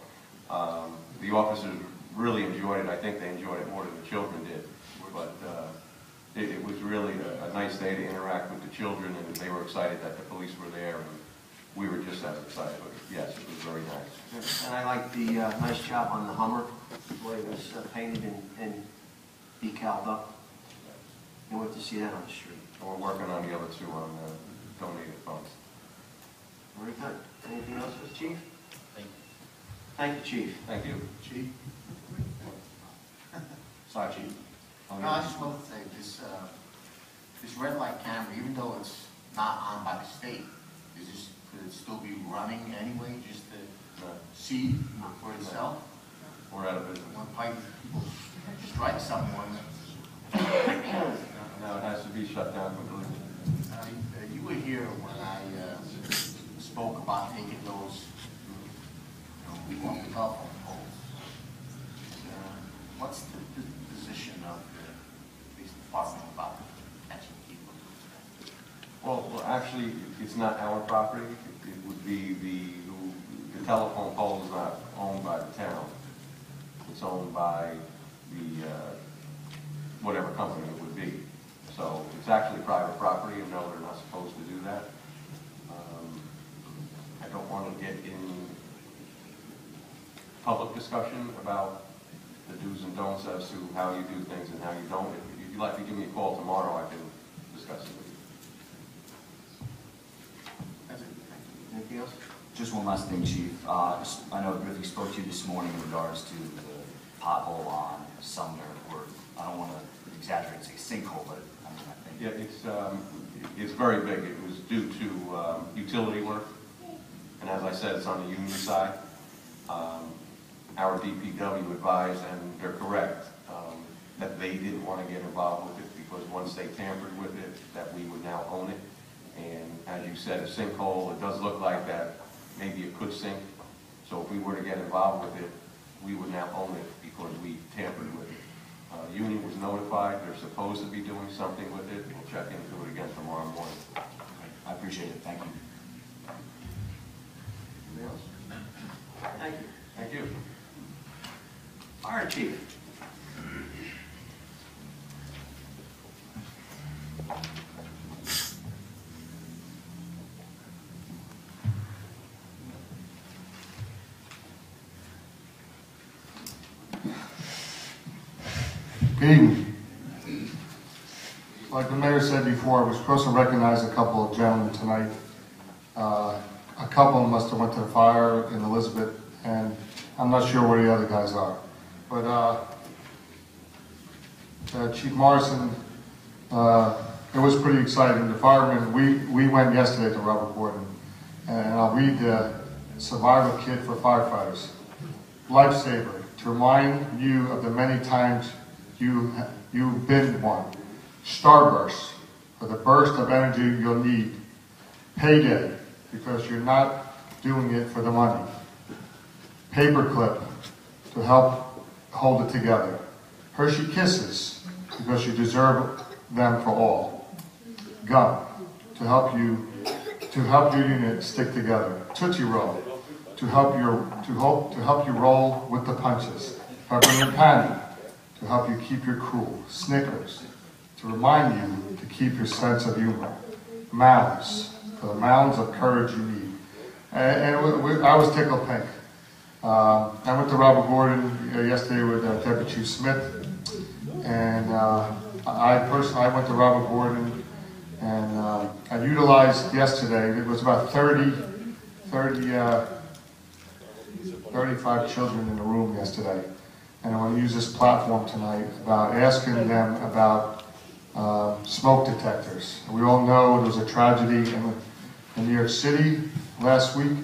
The officers really enjoyed it. I think they enjoyed it more than the children did. But it was really a nice day to interact with the children, and they were excited that the police were there. And we were just as excited. But yes, it was very nice. And I like the nice job on the Hummer, the way it was painted and decaled up. You went to see that on the street. And we're working on the other two on donated funds. Very good. Anything else for the chief? Thank you, chief. Thank you. Chief? Sorry, chief. No, I just want to say, this red light camera, even though it's not on by the state, could it still be running anyway, just to see for itself? We're out of business. One pipe, people strike someone. Now it has to be shut down completely. You were here when I spoke about taking those, off the telephone poles. What's the position of the police department about catching people? Well, actually, it's not our property. It would be the telephone pole is not owned by the town. It's owned by the, whatever company it would be. So it's actually private property, and no, they're not supposed to do that. I don't want to get in public discussion about the do's and don'ts as to how you do things and how you don't. If you'd like to give me a call tomorrow, I can discuss it with you. That's it. Anything else? Just one last thing, Chief. I know Griffey spoke to you this morning in regards to the pothole on Sumner, or I don't want to exaggerate and say sinkhole, but I mean, I think. Yeah, it's very big. It was due to utility work, and as I said, it's on the Union side. Our DPW advised, and they're correct, that they didn't want to get involved with it because once they tampered with it, that we would now own it. And as you said, a sinkhole, it does look like that maybe it could sink. So if we were to get involved with it, we would now own it because we tampered with it. Union was notified. They're supposed to be doing something with it. We'll check into it again tomorrow morning. I appreciate it. Thank you. Anything else? Thank you. Thank you. Fire chief. Good evening. Like the mayor said before, we're supposed to recognize a couple of gentlemen tonight. A couple of them must have went to the fire in Elizabeth, and I'm not sure where the other guys are. But Chief Morrison, it was pretty exciting. The firemen, we went yesterday to Robert Gordon, and I'll read the survival kit for firefighters. Lifesaver, to remind you of the many times you've been one. Starburst, for the burst of energy you'll need. Payday, because you're not doing it for the money. Paperclip, to help hold it together. Hershey Kisses, because you deserve them for all. Gum, to help your unit stick together. Tootsie Roll, to help you roll with the punches. Peppermint Patty, to help you keep your cool. Snickers, to remind you to keep your sense of humor. Mounds, for the mounds of courage you need. And I was tickled pink. I went to Robert Gordon yesterday with Deputy Chief Smith, and I went to Robert Gordon, and I utilized yesterday, it was about 35 children in the room yesterday. And I want to use this platform tonight about asking them about smoke detectors. We all know there was a tragedy in New York City last week.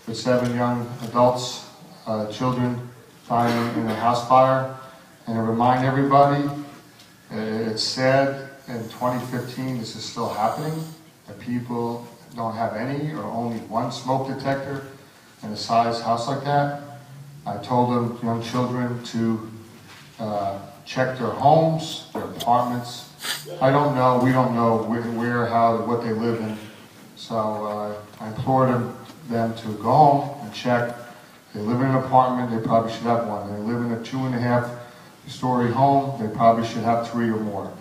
With 7 young adults, children dying in a house fire. And to remind everybody, it's sad in 2015 this is still happening, that people don't have any or only one smoke detector in a size house like that. I told them, young children, to check their homes, their apartments. I don't know, we don't know where, how, what they live in. So I implored them to go home and check. If they live in an apartment, they probably should have one. If they live in a 2.5-story home, they probably should have 3 or more.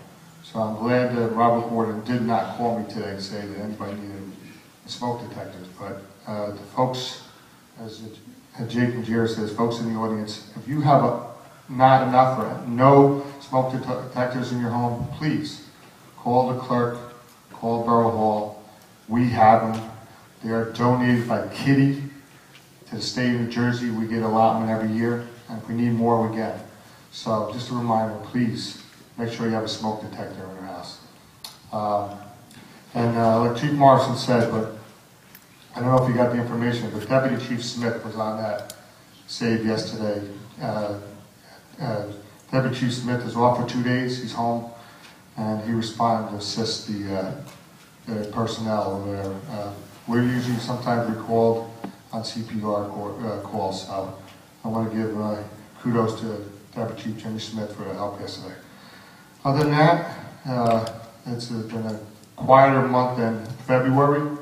So I'm glad that Robert Gordon did not call me today and say that anybody needed smoke detectors. But the folks, as Jake and Jerry says, folks in the audience, if you have not enough or no smoke detectors in your home, please call the clerk, call Borough Hall. We have them. They are donated by Kitty to the state of New Jersey. We get allotment every year, and if we need more, we get them. So just a reminder, please make sure you have a smoke detector in your house. Like Chief Morrison said, but I don't know if you got the information, but Deputy Chief Smith was on that save yesterday. Deputy Chief Smith is off for 2 days. He's home, and he responded to assist the personnel over there. We're usually sometimes recalled on CPR calls, so I want to give kudos to Deputy Chief Jimmy Smith for the help yesterday. Other than that, it's been a quieter month than February,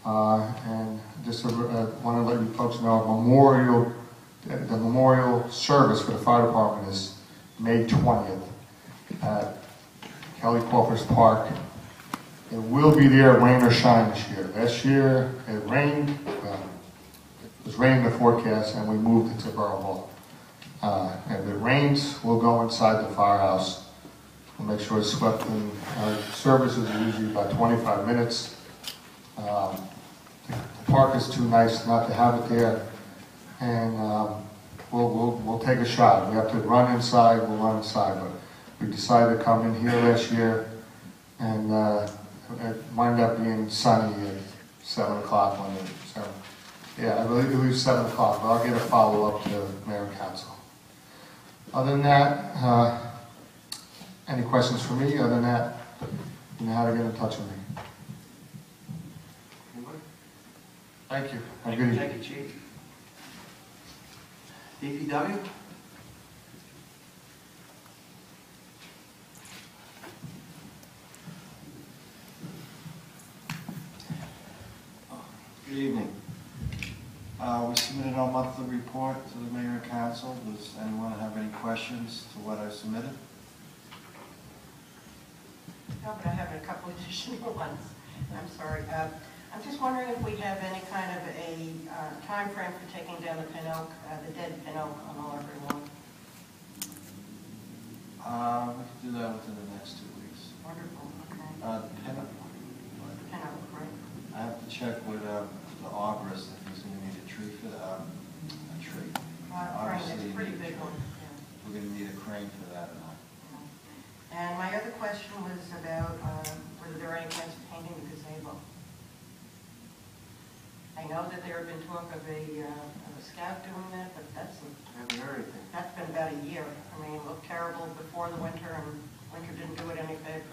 and just want to let you folks know the memorial service for the fire department is May 20th at Kelly Crawford's Park. It will be there, rain or shine this year. Last year it rained. It was raining in the forecast, and we moved it to Borough Hall. If it rains, we'll go inside the firehouse. We'll make sure it's swept in. Our services are usually about 25 minutes. The park is too nice not to have it there, and we'll take a shot. We have to run inside, we'll run inside, but we decided to come in here last year, and it wound up being sunny at 7 o'clock one day. Yeah, I believe it was 7 o'clock, but I'll get a follow-up to Mayor and Council. Other than that, any questions for me? Other than that, you know how to get in touch with me. Thank you. Have a good evening. Thank you, Chief. DPW? Good evening. We submitted our monthly report to the Mayor and Council. Does anyone have any questions to what I submitted? No, but I have a couple additional ones. I'm sorry. I'm just wondering if we have any kind of a time frame for taking down the pin oak, the dead pin oak on Oliver Lawn. We can do that within the next 2 weeks. Wonderful. Okay. Pin Oak, right? I have to check with the arborist if he's going to need a tree for that. A tree. Crane, it's a pretty big one. Yeah. We're going to need a crane for that or not. And my other question was about whether there are any plans of painting the gazebo. I know that there had been talk of a scout doing that, but I haven't heard anything. that's been about a year. I mean, it looked terrible before the winter, and winter didn't do it any favor.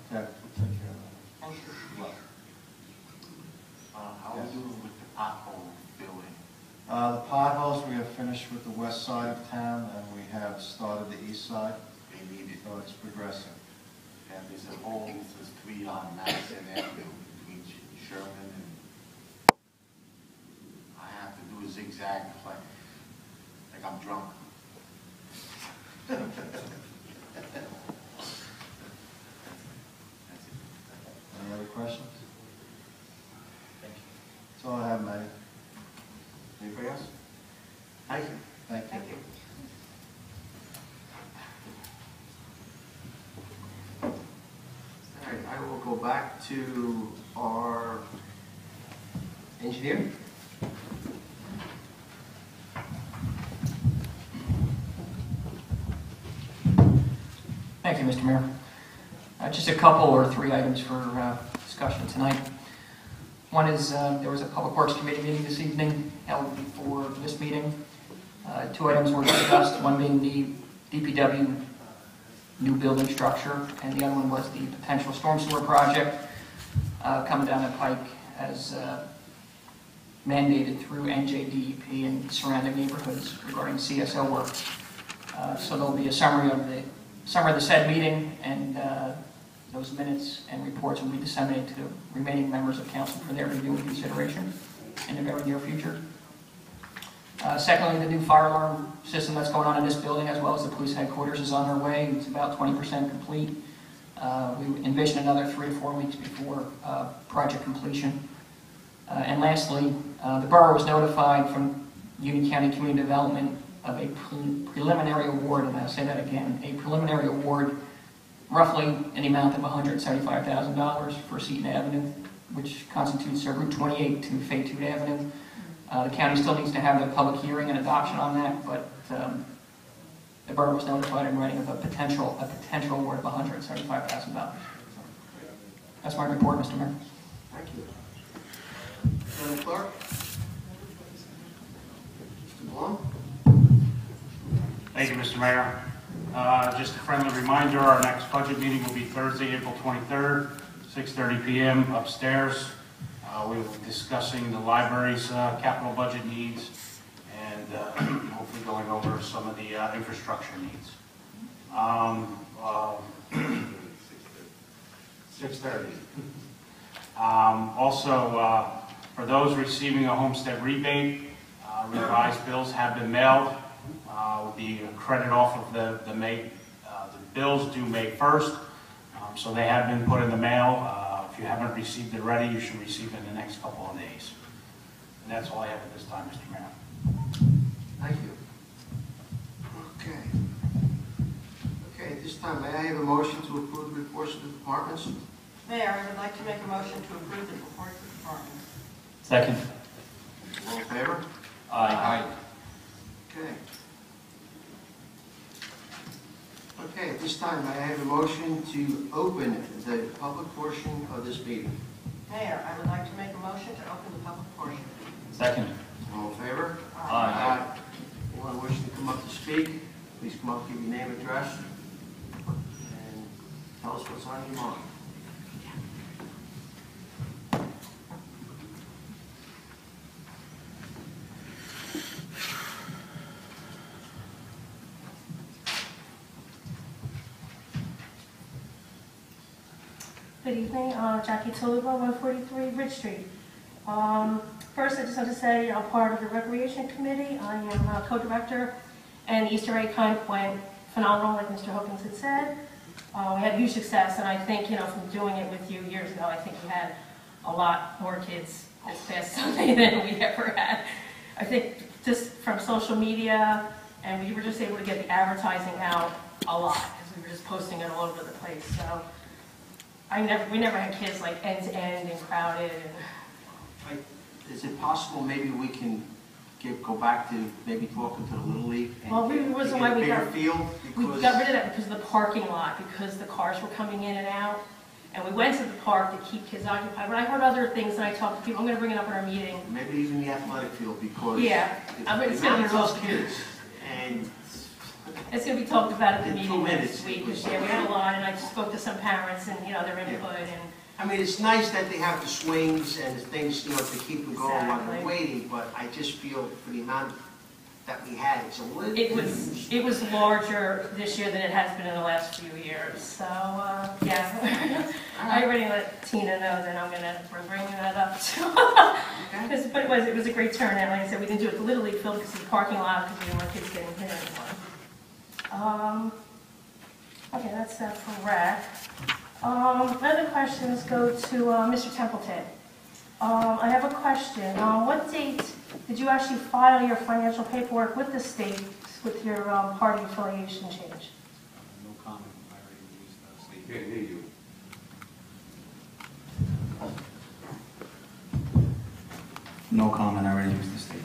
Okay, we'll take care of that. Thank you. Well, How are we doing with the pothole filling? the potholes, we have finished with the west side of town, and we have started the east side, They need it. so it's progressing. And there's a hole, there's 3 on Madison Avenue between Sherman and I have to do a zigzag like I'm drunk. That's it. Any other questions? Thank you. That's all I have, Mayor. Anybody else? Thank you. Thank you. Thank you. All right, I will go back to our engineer. Thank you, Mr. Mayor. Just a couple or 3 items for discussion tonight. One is there was a Public Works Committee meeting this evening held before this meeting. 2 items were discussed, one being the DPW new building structure, and the other one was the potential storm sewer project coming down the pike as mandated through NJDEP and surrounding neighborhoods regarding CSO work. So there'll be a summary of the said meeting, and those minutes and reports will be disseminated to the remaining members of council for their review and consideration in the very near future. Secondly, the new fire alarm system that's going on in this building, as well as the police headquarters, is on their way. It's about 20% complete. We envision another 3 to 4 weeks before project completion. And lastly, the borough was notified from Union County Community Development of a preliminary award, and I'll say that again, a preliminary award roughly in the amount of $175,000 for Seton Avenue, which constitutes Route 28 to Fayette Avenue. The county still needs to have the public hearing and adoption on that, but the borough was notified in writing of a potential award of $175,000. That's my report, Mr. Mayor. Thank you. Madam Clerk? Mr. Blum? Thank you, Mr. Mayor. Just a friendly reminder, our next budget meeting will be Thursday, April 23rd, 6:30 p.m. upstairs. We will be discussing the library's capital budget needs and hopefully going over some of the infrastructure needs. 6:30. Also, for those receiving a homestead rebate, revised bills have been mailed. The credit off of the bills due May 1st, so they have been put in the mail. If you haven't received it already, you should receive it in the next couple of days. And that's all I have at this time, Mr. Mayor. Thank you. Okay, at this time, may I have a motion to approve the reports of the departments? Mayor, I would like to make a motion to approve the report of the department. Second. All in favor? Aye. Okay. Okay, at this time, may I have a motion to open the public portion of this meeting? Mayor, I would like to make a motion to open the public portion. Second. All in favor? Aye. Anyone wishing to come up to speak, please come up, give your name, address, and tell us what's on your mind. Good evening, Jackie Toluba, 143 Bridge Street. First, I just want to say I'm part of the Recreation Committee. I am co-director, and the Easter egg hunt went phenomenal, like Mr. Hopkins had said. We had huge success, and I think, from doing it with you years ago, I think we had a lot more kids this past Sunday than we ever had. I think just from social media, and we were just able to get the advertising out a lot, because we were just posting it all over the place. So we never had kids like end to end and crowded. Is it possible maybe we can go back to maybe talking to the Little League? And well, we wasn't why we got field we got rid of that because of the parking lot, because the cars were coming in and out, and we went to the park to keep kids occupied. But I heard other things, and I talked to people. I'm going to bring it up in our meeting. Maybe even the athletic field, because it's not going to those kids, and it's going to be talked about at the meeting 2 minutes. next week. Because we had a lot, and I spoke to some parents and their input and. I mean, it's nice that they have the swings and the things, to keep them going while they're Exactly. waiting, but I just feel for the amount that we had, it's a little... It was larger this year than it has been in the last few years, so, yeah. I already let Tina know that I'm gonna bring that up too. But it was a great turnout. Like I said, we didn't do it at the Little League field because of the parking lot, because we didn't want kids getting hit anymore. Okay, that's that for rec. Other questions go to Mr. Templeton. I have a question. What date did you actually file your financial paperwork with the state with your party affiliation change? No comment. I already used the state. Can't hear you. No comment. I already used the state.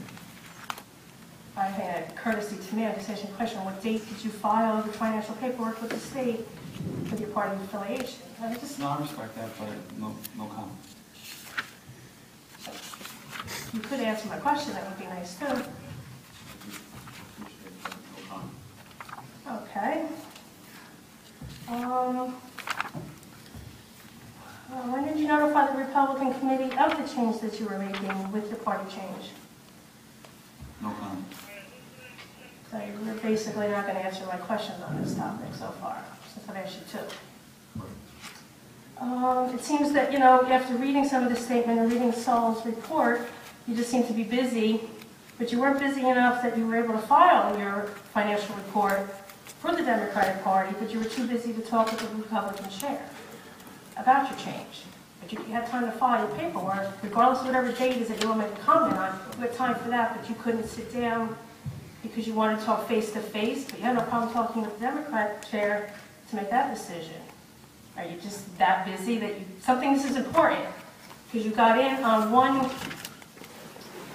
I had a courtesy to me, I just asked you a question. What date did you file the financial paperwork with the state with your party affiliation? No, I respect that, but no comment. You could answer my question, that would be nice too. No comment. Okay. When did you notify the Republican committee of the change that you were making with the party change? No comment. So you're basically not going to answer my questions on this topic so far, since I've asked you two. It seems that, after reading some of the statement and reading Saul's report, you just seem to be busy but you weren't busy enough that you were able to file your financial report for the Democratic Party, but you were too busy to talk with the Republican chair about your change. But you had time to file your paperwork, regardless of whatever date is that you want to make a comment on. You had time for that, but you couldn't sit down because you wanted to talk face to face, but you had no problem talking with the Democrat chair to make that decision. Are you just that busy that something this is important? Because you got in on one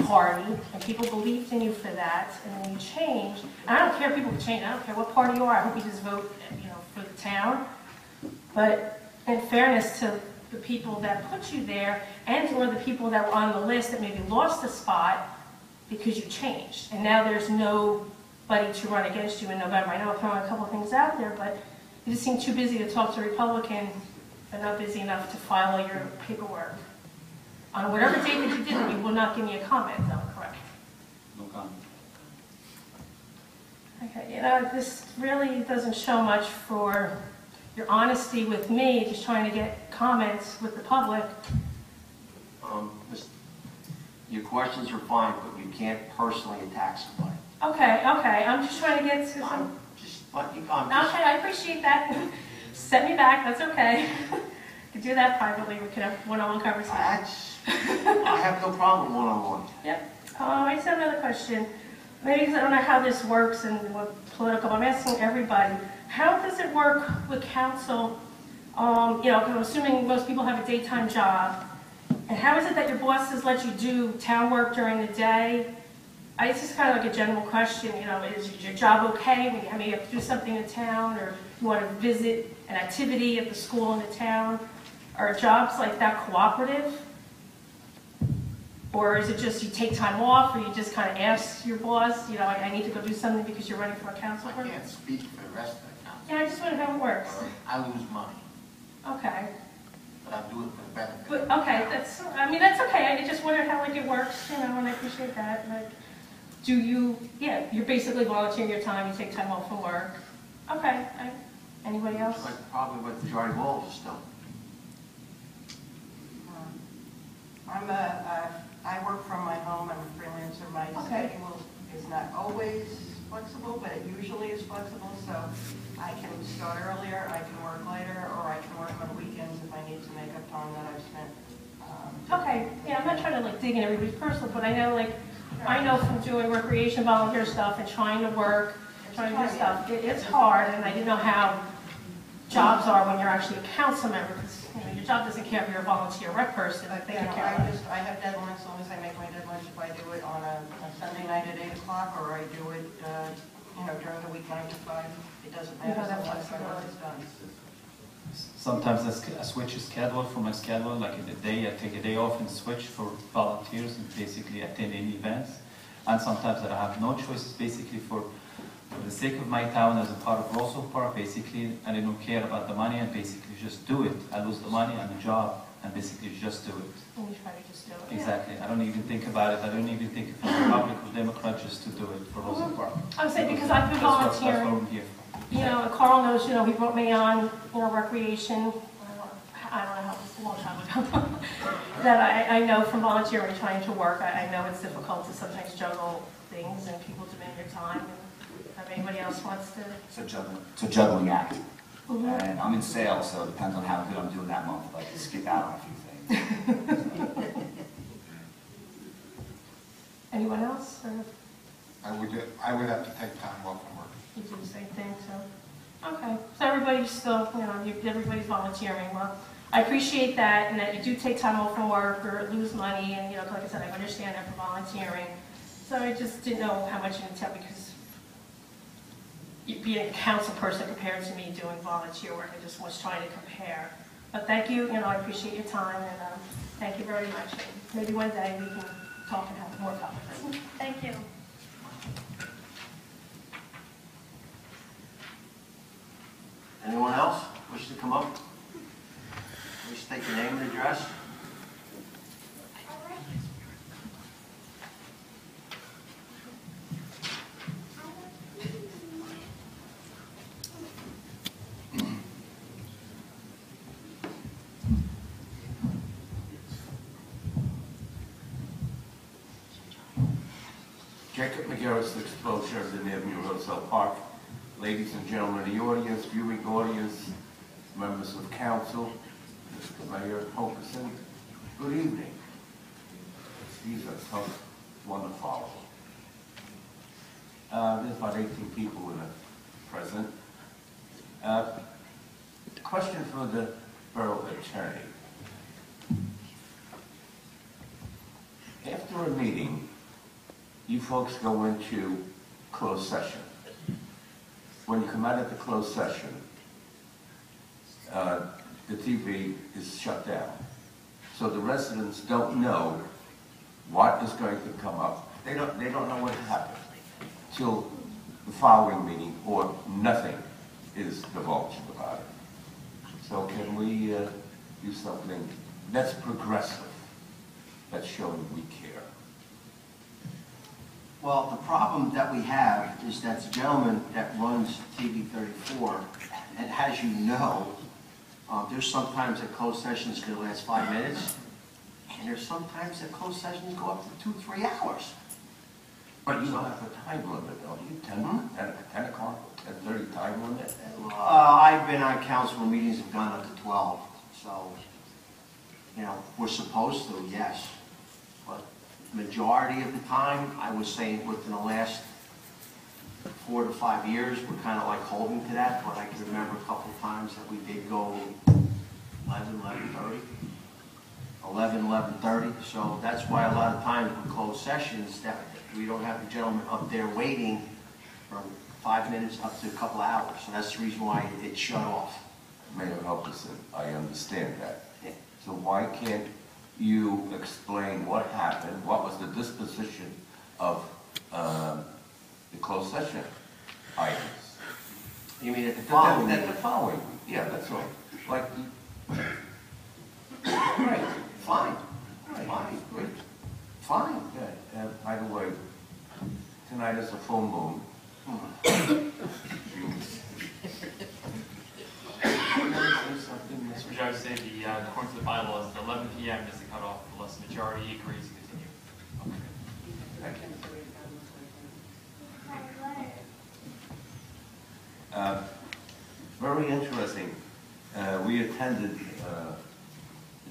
party, and people believed in you for that, and then you changed. And I don't care if people change. I don't care what party you are. I hope you just vote, for the town. But in fairness to the people that put you there, and or the people that were on the list that maybe lost a spot because you changed, and now there's nobody to run against you in November. I know I'm throwing a couple of things out there, but you just seem too busy to talk to a Republican, but not busy enough to file all your paperwork. On whatever date that you did it, you will not give me a comment, though, correct? No comment. Okay, this really doesn't show much for your honesty with me, just trying to get comments with the public. Your questions are fine, but you can't personally attack somebody. Okay, I'm just trying to get to some... Okay, I appreciate that. Set me back, that's okay. We can do that privately, we can have one-on-one conversation. I have no problem one-on-one. Yep. I just have another question. Maybe because I don't know how this works and what political, I'm asking everybody, how does it work with council? Because I'm assuming most people have a daytime job. And how is it that your bosses let you do town work during the day? It's just kind of like a general question, is your job okay when you have to do something in town, or you want to visit an activity at the school in the town? Are jobs like that cooperative? Or is it just you take time off, or you just kind of ask your boss, I need to go do something because you're running for a council? I can't speak for the rest of the council. Yeah, I just wonder how it works. I lose money, Okay. but I do it for the benefit. But, okay, that's okay. I just wondered how it works, and I appreciate that. Like, you're basically volunteering your time, you take time off from work. Okay. Anybody else? Like probably what the majority of all of us do. I work from my home, I'm a freelancer, my schedule is not always flexible, but it usually is flexible, so I can start earlier, I can work later, or I can work on weekends if I need to make up time that I've spent. Okay, yeah, I'm not trying to dig in everybody's personal, but I know from doing recreation volunteer stuff and trying to work, trying to do stuff, it's hard, and I didn't know how jobs are when you're actually a council member, because your job doesn't care if you're a volunteer rec person. I think I have deadlines, as long as I make my deadlines, if I do it on a Sunday night at 8 o'clock, or I do it, during the week 9 to 5, it doesn't matter, so long as my work is done. Sometimes I switch a schedule from my schedule, like in the day, I take a day off and switch for volunteers and basically attend any events. And sometimes I have no choices, basically for the sake of my town as a part of Roselle Park, basically, and I don't care about the money, and basically just do it. I lose the money and the job, and basically just do it. And you try to just do it. Exactly. I don't even think about it. I don't even think if I'm Republican or Democrat, just to do it for Roselle Park. I'm saying because I've been volunteering. That's what I'm here for. And Carl knows, he brought me on, recreation, I don't know how, a long time ago, that I know from volunteering and trying to work, I know it's difficult to sometimes juggle things and people demand your time. And if anybody else wants to... It's a juggling act. And I'm in sales, so it depends on how good I'm doing that month. If I can skip out on a few things. Anyone else? Or I would have to take time off from work. you do the same thing, so... Okay, so everybody's still, everybody's volunteering. Well, I appreciate that, and that you do take time off from work or lose money, and, like I said, I understand that for volunteering. So I just didn't know how much you can tell, because being a council person compared to me doing volunteer work, I just was trying to compare. But thank you, I appreciate your time, and thank you very much. Maybe one day we can talk and have more conversation. Thank you. Anyone else wish to come up? Please state your name and address. Jacob McGarris, 6 12 Sheridan Avenue, Roselle Park. Ladies and gentlemen of the audience, viewing audience, members of council, Mr. Mayor Hokerson, good evening. These are tough one to follow. There's about 18 people in the present. Question for the borough attorney. After a meeting, you folks go into closed session. When you come out of the closed session, the TV is shut down. So the residents don't know what is going to come up. They don't know what happened till the following meeting, or nothing is divulged about it. So can we do something that's progressive, that's showing we care? Well, the problem that we have is that the gentleman that runs TV 34, and as you know, there's sometimes that closed sessions can last 5 minutes, and there's sometimes that closed sessions go up to 2-3 hours. But you don't have a time limit, don't you? 10 o'clock, 10:30 time limit? I've been on council meetings that have gone up to 12, so, you know, we're supposed to, yes. But majority of the time, I was saying within the last 4 to 5 years, we're kind of like holding to that, but I can remember a couple of times that we did go 11:30. 11:30, so that's why a lot of times with closed sessions that we don't have the gentleman up there waiting from 5 minutes up to a couple of hours. So that's the reason why it's shut off. Mayor Helperson, I understand that. Yeah. So why can't you explain what happened, what was the disposition of the closed session items? You mean at the following? At the following, yeah, that's all. Like, right, fine, fine, great, fine. Yeah. By the way, tonight is a full moon. Mr. Judge, say according to the bylaws, 11 p.m. is the cutoff unless the majority agrees to continue. Okay. Thank you. Very interesting. We attended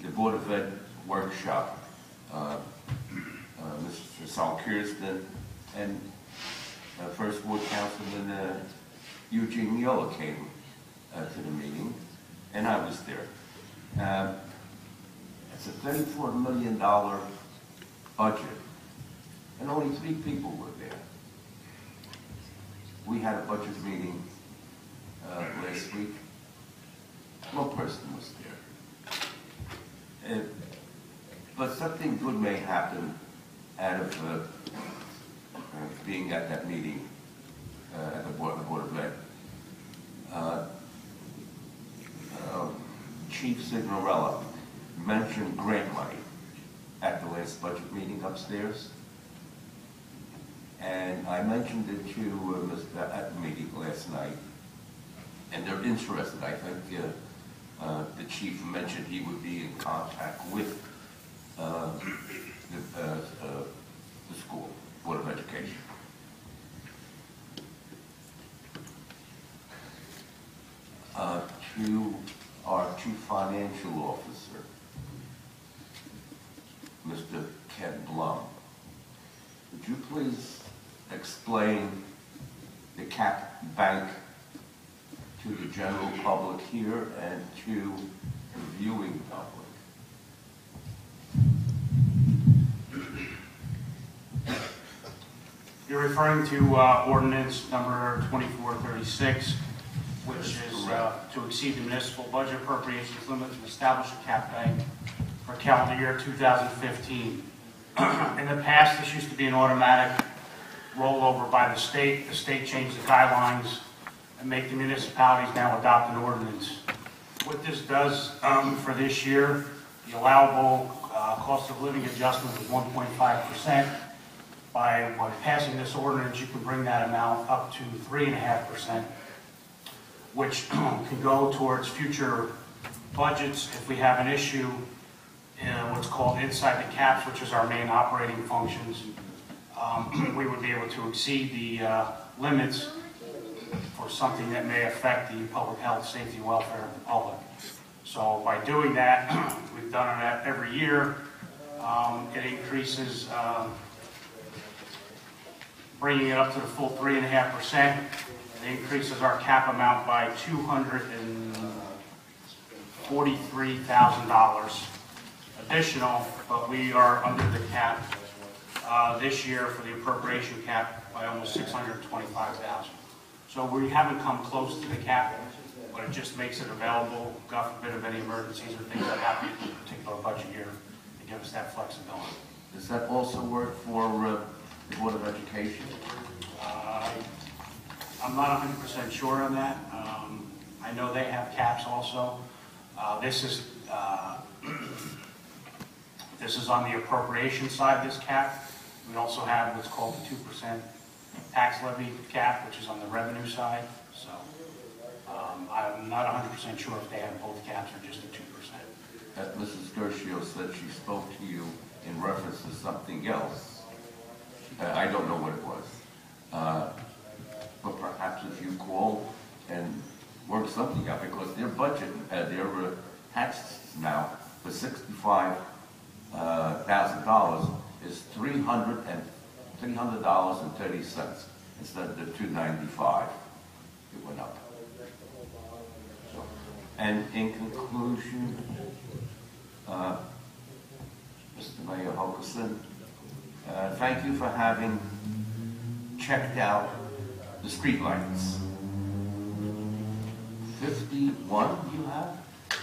the Board of Ed workshop. Mr. Saul Kirsten and First Ward Councilman Eugene Yola came to the meeting, and I was there. It's a $34 million budget, and only 3 people were there. We had a budget meeting last week. No person was there. But something good may happen out of being at that meeting at the Board of Ed. Chief Signorella mentioned grant money at the last budget meeting upstairs. And I mentioned it to at the meeting last night. And they're interested. I think the chief mentioned he would be in contact with the school, Board of Education. To our Chief Financial Officer, Mr. Ken Blum, would you please explain the Cap Bank to the general public here and to the viewing public? You're referring to ordinance number 2436, which is to exceed the municipal budget appropriations limit to establish a cap bank for calendar year 2015. In the past, this used to be an automatic rollover by the state. The state changed the guidelines and make the municipalities now adopt an ordinance. What this does for this year, the allowable cost of living adjustment was 1.5%. By passing this ordinance, you can bring that amount up to 3.5%, which can go towards future budgets if we have an issue in what's called inside the caps, which is our main operating functions. we would be able to exceed the limits for something that may affect the public health, safety, and welfare of the public. So by doing that, we've done that every year. It increases, bringing it up to the full 3.5%. It increases our cap amount by $243,000 additional, but we are under the cap this year for the appropriation cap by almost $625,000. So we haven't come close to the cap, but it just makes it available, God forbid, of any emergencies or things that happen in a particular budget year to give us that flexibility. Does that also work for the Board of Education? I'm not 100% sure on that. I know they have caps also. This is on the appropriation side, this cap. We also have what's called the 2% tax levy cap, which is on the revenue side. So I'm not 100% sure if they have both caps or just the 2%. Mrs. Gershio said she spoke to you in reference to something else. I don't know what it was. But perhaps if you call and work something out, because their budget, their tax now for $65,000 is $300.30 instead of the $295. It went up. So, and in conclusion, Mr. Mayor Hogerson, thank you for having checked out the street lights. 51 you have?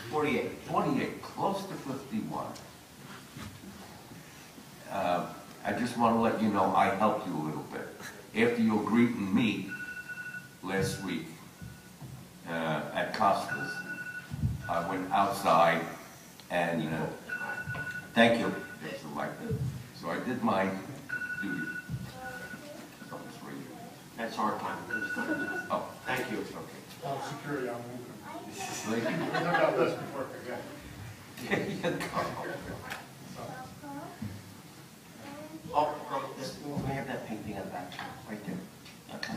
48. 48, close to 51. I just want to let you know I helped you a little bit. After your greet and meet last week at Costa's, I went outside and thank you. So I did my duty. That's our time. Oh, thank you. Okay. Security, I'm moving. Thank you. I got this before I forget. There you go. Oh, we have that painting on the back, right there. Okay.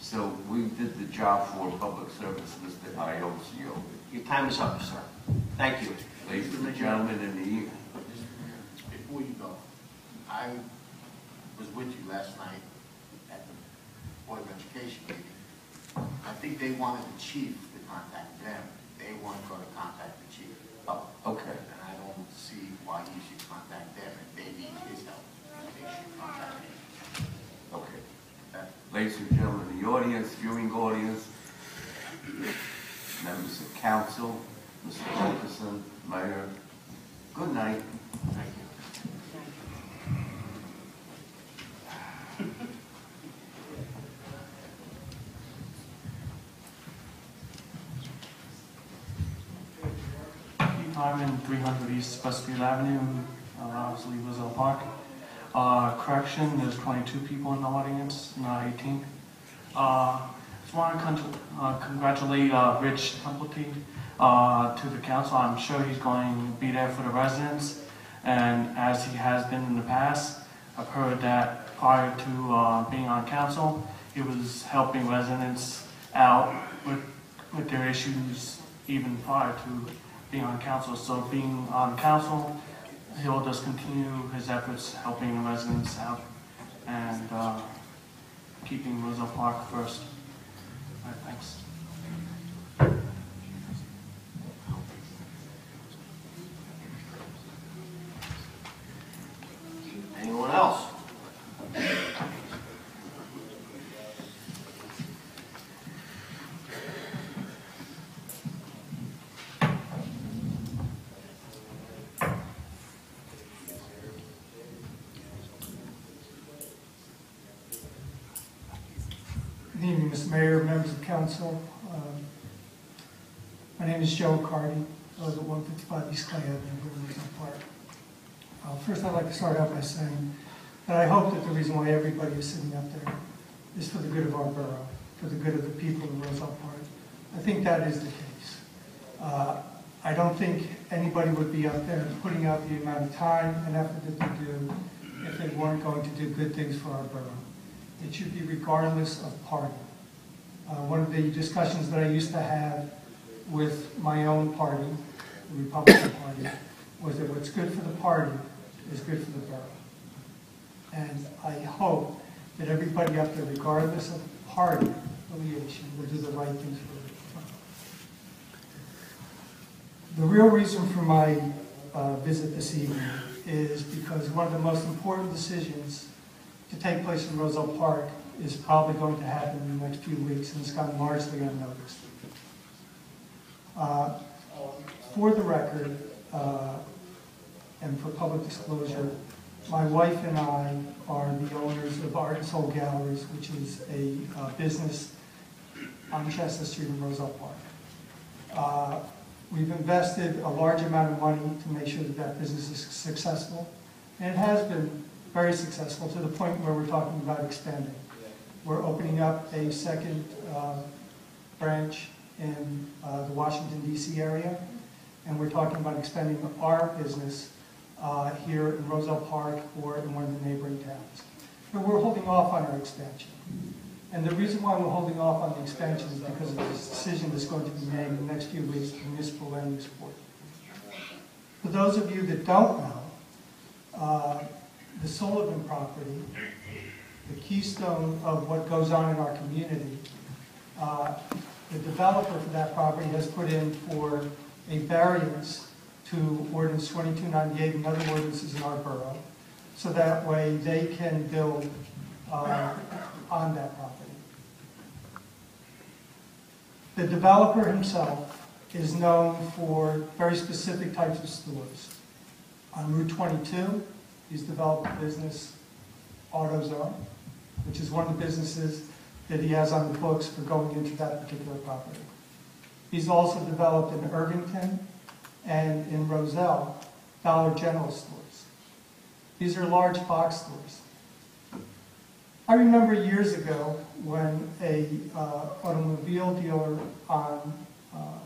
So we did the job for public service, Mr. IOCO. Your time is up, sir. Thank you. Ladies and gentlemen in the evening. Before you go, I was with you last night at the Board of Education meeting. I think they wanted the chief to contact them. They weren't going to contact the chief. Oh, okay. And I don't see why you should contact them if they need his help. They should contact him. Okay. Ladies and gentlemen, the audience, viewing audience, members of council, Mr. Wilkerson, Mayor, good night. Thank you. I'm in 300 East Westfield Avenue, obviously Roselle Park. Correction, there's 22 people in the audience, not 18. Just want to congratulate Rich Templeton to the council. I'm sure he's going to be there for the residents, and as he has been in the past, I've heard that prior to being on council, he was helping residents out with their issues even prior to being on council. So being on council, he'll just continue his efforts helping the residents out and keeping Roselle Park first. All right, thanks. Anyone else? Good evening, Mr. Mayor, members of council. My name is Joe Cardy. I live at 155 East Clay Avenue, Roselle Park. First, I'd like to start out by saying that I hope that the reason why everybody is sitting up there is for the good of our borough, for the good of the people of Roselle Park. I think that is the case. I don't think anybody would be up there putting out the amount of time and effort that they do if they weren't going to do good things for our borough. It should be regardless of party. One of the discussions that I used to have with my own party, the Republican Party, was that what's good for the party is good for the borough. And I hope that everybody up there, regardless of party affiliation, will do the right things for the borough. The real reason for my visit this evening is because one of the most important decisions to take place in Roselle Park is probably going to happen in the next few weeks, and it's gone largely unnoticed. For the record, and for public disclosure, my wife and I are the owners of Art and Soul Galleries, which is a business on Chestnut Street in Roselle Park. We've invested a large amount of money to make sure that that business is successful, and it has been very successful to the point where we're talking about expanding. We're opening up a second branch in the Washington, D.C. area, and we're talking about expanding our business here in Roselle Park or in one of the neighboring towns. But we're holding off on our expansion. And the reason why we're holding off on the expansion is because of this decision that's going to be made in the next few weeks of municipal land use board. For those of you that don't know, the Sullivan property, the keystone of what goes on in our community, the developer for that property has put in for a variance to Ordinance 2298 and other ordinances in our borough, so that way they can build on that property. The developer himself is known for very specific types of stores. On Route 22, he's developed a business, AutoZone, which is one of the businesses that he has on the books for going into that particular property. He's also developed in Irvington and in Roselle, Dollar General stores. These are large box stores. I remember years ago when a automobile dealer on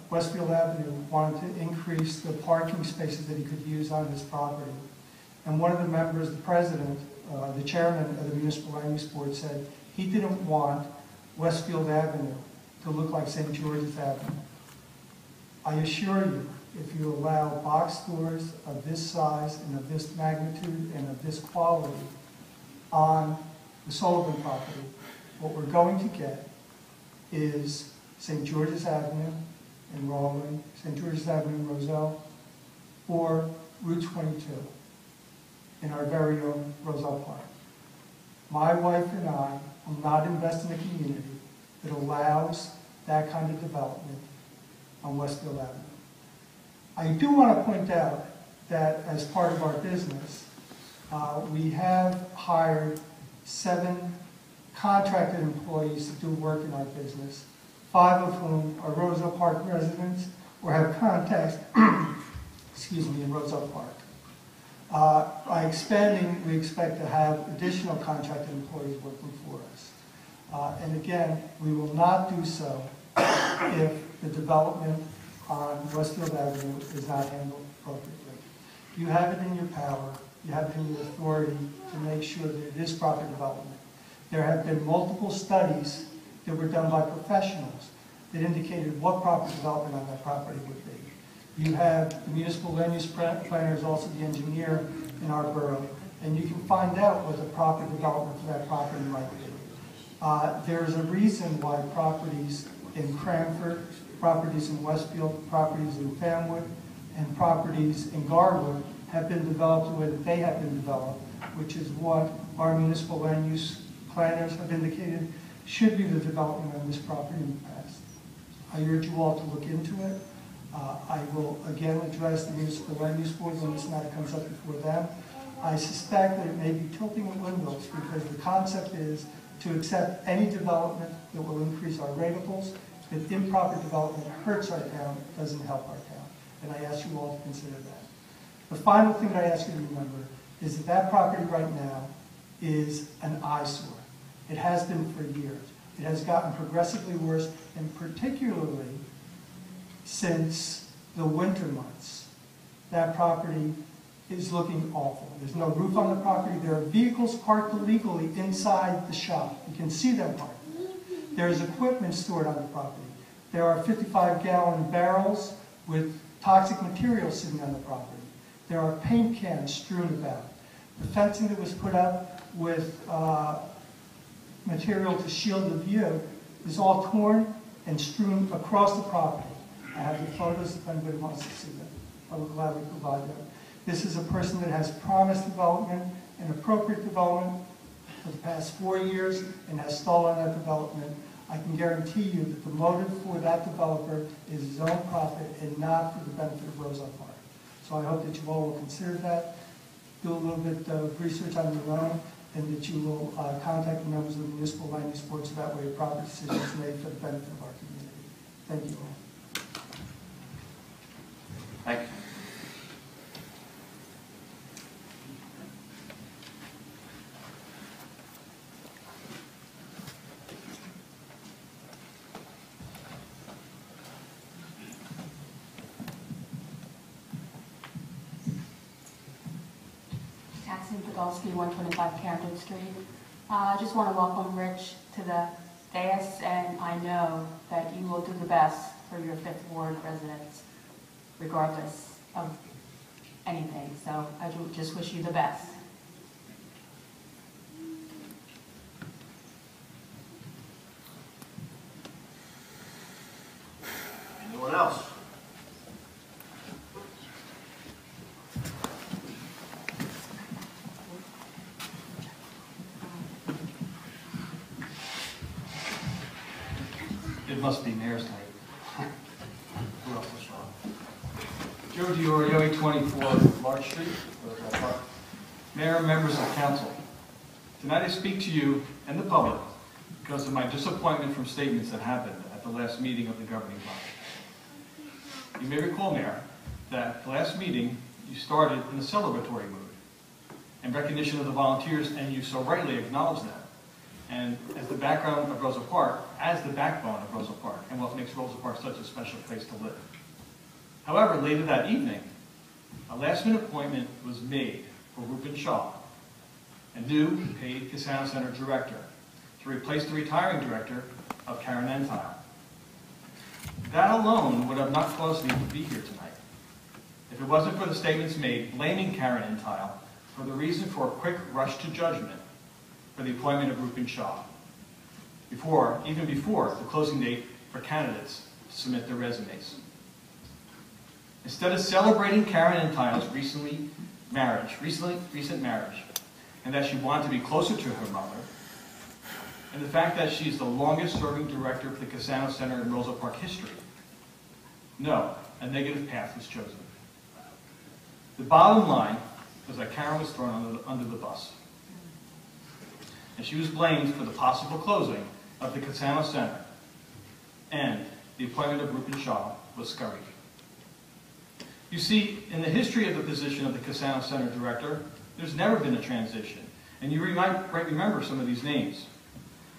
Westfield Avenue wanted to increase the parking spaces that he could use on his property. And one of the members, the president, the chairman of the Municipal Land Use Board, said he didn't want Westfield Avenue to look like St. George's Avenue. I assure you, if you allow box stores of this size and of this magnitude and of this quality on the Sullivan property, what we're going to get is St. George's Avenue in Raleigh, St. George's Avenue in Roselle, or Route 22 in our very own Roselle Park. My wife and I will not invest in a community that allows that kind of development on Westfield Avenue. I do want to point out that as part of our business, we have hired 7 contracted employees to do work in our business, 5 of whom are Roselle Park residents or have contacts in Roselle Park. By expanding, we expect to have additional contracted employees working for us. And again, we will not do so if the development on Westfield Avenue is not handled appropriately. You have it in your power, you have it in your authority to make sure that it is proper development. There have been multiple studies that were done by professionals that indicated what proper development on that property would be. You have the municipal land use planner is also the engineer in our borough, and you can find out what the proper development for that property might be. There's a reason why properties in Cranford, properties in Westfield, properties in Fanwood, and properties in Garwood have been developed the way that they have been developed, which is what our municipal land use planners have indicated should be the development on this property in the past. I urge you all to look into it. I will again address the municipal land use board when this matter comes up before them. I suspect that it may be tilting at windmills because the concept is to accept any development that will increase our ratables. If improper development hurts our town, it doesn't help our town. And I ask you all to consider that. The final thing that I ask you to remember is that that property right now is an eyesore. It has been for years. It has gotten progressively worse, and particularly since the winter months. That property is looking awful. There's no roof on the property. There are vehicles parked illegally inside the shop. You can see them parked. There's equipment stored on the property. There are 55-gallon barrels with toxic material sitting on the property. There are paint cans strewn about. The fencing that was put up with material to shield the view is all torn and strewn across the property. I have the photos if anybody wants to see them. I will gladly provide them. This is a person that has promised development and appropriate development for the past 4 years and has stolen that development. I can guarantee you that the motive for that developer is his own profit and not for the benefit of Roselle Park. So I hope that you all will consider that, do a little bit of research on your own, and that you will contact the members of the Municipal Land Use Board so that way a proper decision is made for the benefit of our community. Thank you all. Thank you. Maxine Podolsky, 125 Camden Street. I just want to welcome Rich to the dais, and I know that you will do the best for your Fifth Ward residents, regardless of anything. So I just wish you the best. Anyone else? It must be mayor's night. Who else is wrong? Joe DiOrio, 824 Larch Street, Roselle Park. Mayor and members of council, tonight I speak to you and the public because of my disappointment from statements that happened at the last meeting of the governing body. You may recall, Mayor, that at the last meeting you started in a celebratory mood in recognition of the volunteers, and you so rightly acknowledged them. And as the background of Roselle Park, as the backbone of Roselle Park, and what makes Roselle Park such a special place to live. However, later that evening, a last-minute appointment was made for Rupin Shaw, a new paid Casano Center director, to replace the retiring director of Karen Entile. That alone would have not caused me to be here tonight if it wasn't for the statements made blaming Karen Entile for the reason for a quick rush to judgment for the appointment of Rupin Shaw, even before the closing date for candidates to submit their resumes. Instead of celebrating Karen Entile's recent marriage, and that she wanted to be closer to her mother, and the fact that she's the longest-serving director of the Casano Center in Roselle Park history, no, a negative path was chosen. The bottom line was that Karen was thrown under the bus, and she was blamed for the possible closing of the Casano Center, and the appointment of Rupin Shaw was scurried. You see, in the history of the position of the Casano Center director, there's never been a transition, and you might remember some of these names.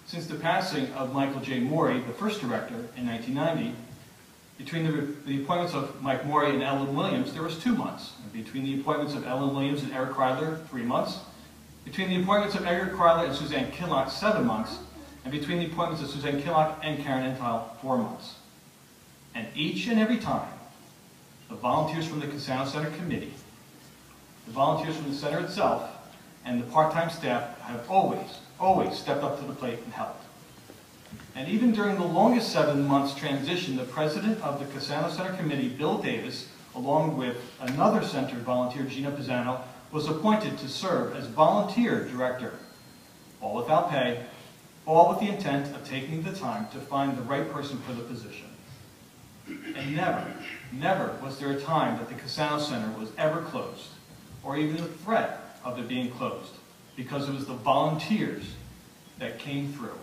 Since the passing of Michael J. Morey, the first director, in 1990, between the appointments of Mike Morey and Ellen Williams, there was 2 months. And between the appointments of Ellen Williams and Eric Kryler, 3 months. Between the appointments of Eric Kryler and Suzanne Kinlock, 7 months. And between the appointments of Suzanne Kinlock and Karen Entile, 4 months. And each and every time, the volunteers from the Casano Center Committee, the volunteers from the center itself, and the part-time staff have always stepped up to the plate and helped. And even during the longest 7 months transition, the president of the Casano Center Committee, Bill Davis, along with another center volunteer, Gina Pisano, was appointed to serve as volunteer director, all without pay, all with the intent of taking the time to find the right person for the position. And never was there a time that the Casano Center was ever closed, or even the threat of it being closed, because it was the volunteers that came through.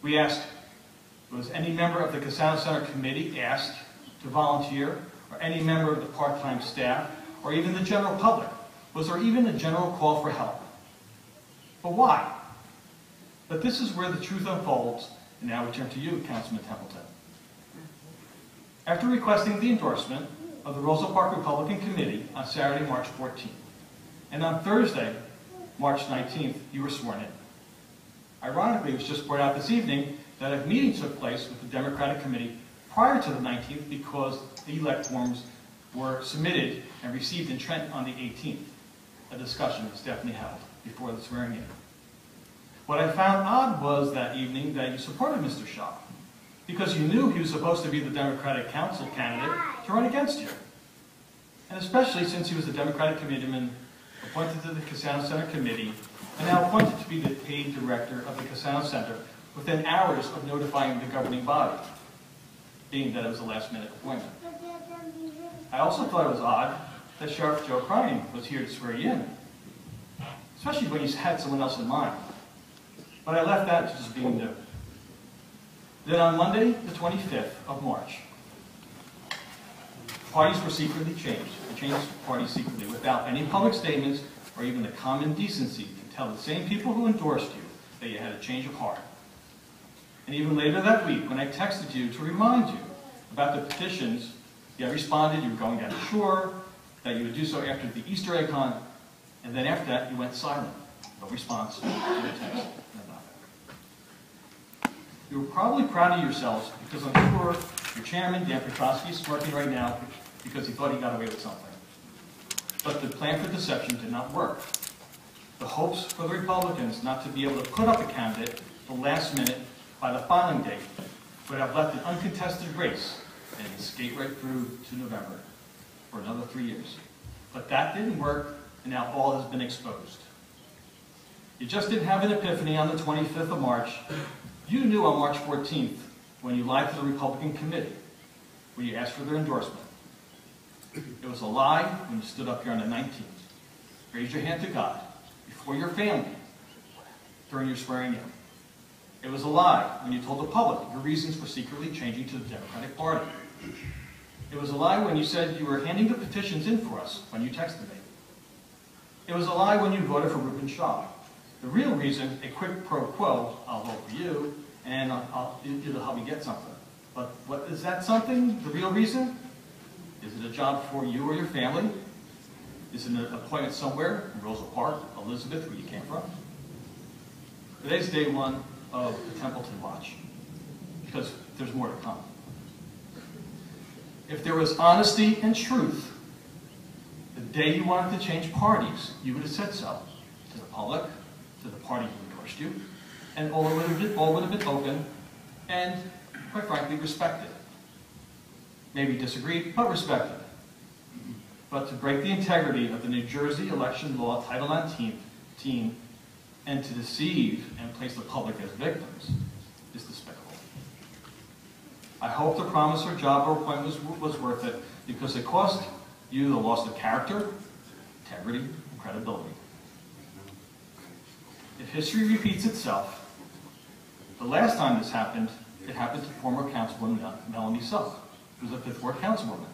We asked, was any member of the Casano Center Committee asked to volunteer, or any member of the part-time staff, or even the general public? Was there even a general call for help? But why? But this is where the truth unfolds, and now we turn to you, Councilman Templeton. After requesting the endorsement of the Roselle Park Republican Committee on Saturday, March 14th. And on Thursday, March 19th, you were sworn in. Ironically, it was just brought out this evening that a meeting took place with the Democratic Committee prior to the 19th because the elect forms were submitted and received in Trent on the 18th. A discussion was definitely held before the swearing in. What I found odd was that evening that you supported Mr. Shaw because you knew he was supposed to be the Democratic council candidate to run against you. And especially since he was a Democratic committeeman appointed to the Cassano Center Committee and now appointed to be the paid director of the Cassano Center within hours of notifying the governing body, being that it was a last-minute appointment. I also thought it was odd that Sheriff Joe Cryan was here to swear you in, especially when you had someone else in mind. But I left that to just being new. Then on Monday, the 25th of March, parties were secretly changed. They changed parties secretly without any public statements or even the common decency to tell the same people who endorsed you that you had a change of heart. And even later that week, when I texted you to remind you about the petitions, you had responded you were going down the shore, that you would do so after the Easter egg hunt, and then after that you went silent. No response to your text, no nothing. You were probably proud of yourselves because I'm sure your chairman, Dan Petrosky, is smirking right now because he thought he got away with something. But the plan for deception did not work. The hopes for the Republicans not to be able to put up a candidate at the last minute by the filing date would have left an uncontested race and skate right through to November for another 3 years. But that didn't work, and now all has been exposed. You just didn't have an epiphany on the 25th of March. You knew on March 14th when you lied to the Republican committee, when you asked for their endorsement. It was a lie when you stood up here on the 19th. Raise your hand to God before your family during your swearing in. It was a lie when you told the public your reasons for secretly changing to the Democratic Party. It was a lie when you said you were handing the petitions in for us when you texted me. It was a lie when you voted for Reuben Shaw. The real reason, a quick pro quo, I'll vote for you, and it'll help me get something. But what is that something, the real reason? Is it a job for you or your family? Is it an appointment somewhere in Roselle Park, Elizabeth, where you came from? Today's day one of the Templeton Watch, because there's more to come. If there was honesty and truth, the day you wanted to change parties, you would have said so to the public, to the party who endorsed you, and all would have been open and, quite frankly, respected. Maybe disagreed, but respected. But to break the integrity of the New Jersey election law Title IX team and to deceive and place the public as victims is despicable. I hope the promise or job or appointment was worth it because it cost you the loss of character, integrity, and credibility. If history repeats itself, the last time this happened, it happened to former Councilwoman Melanie Selk, who was a 5th Ward Councilwoman.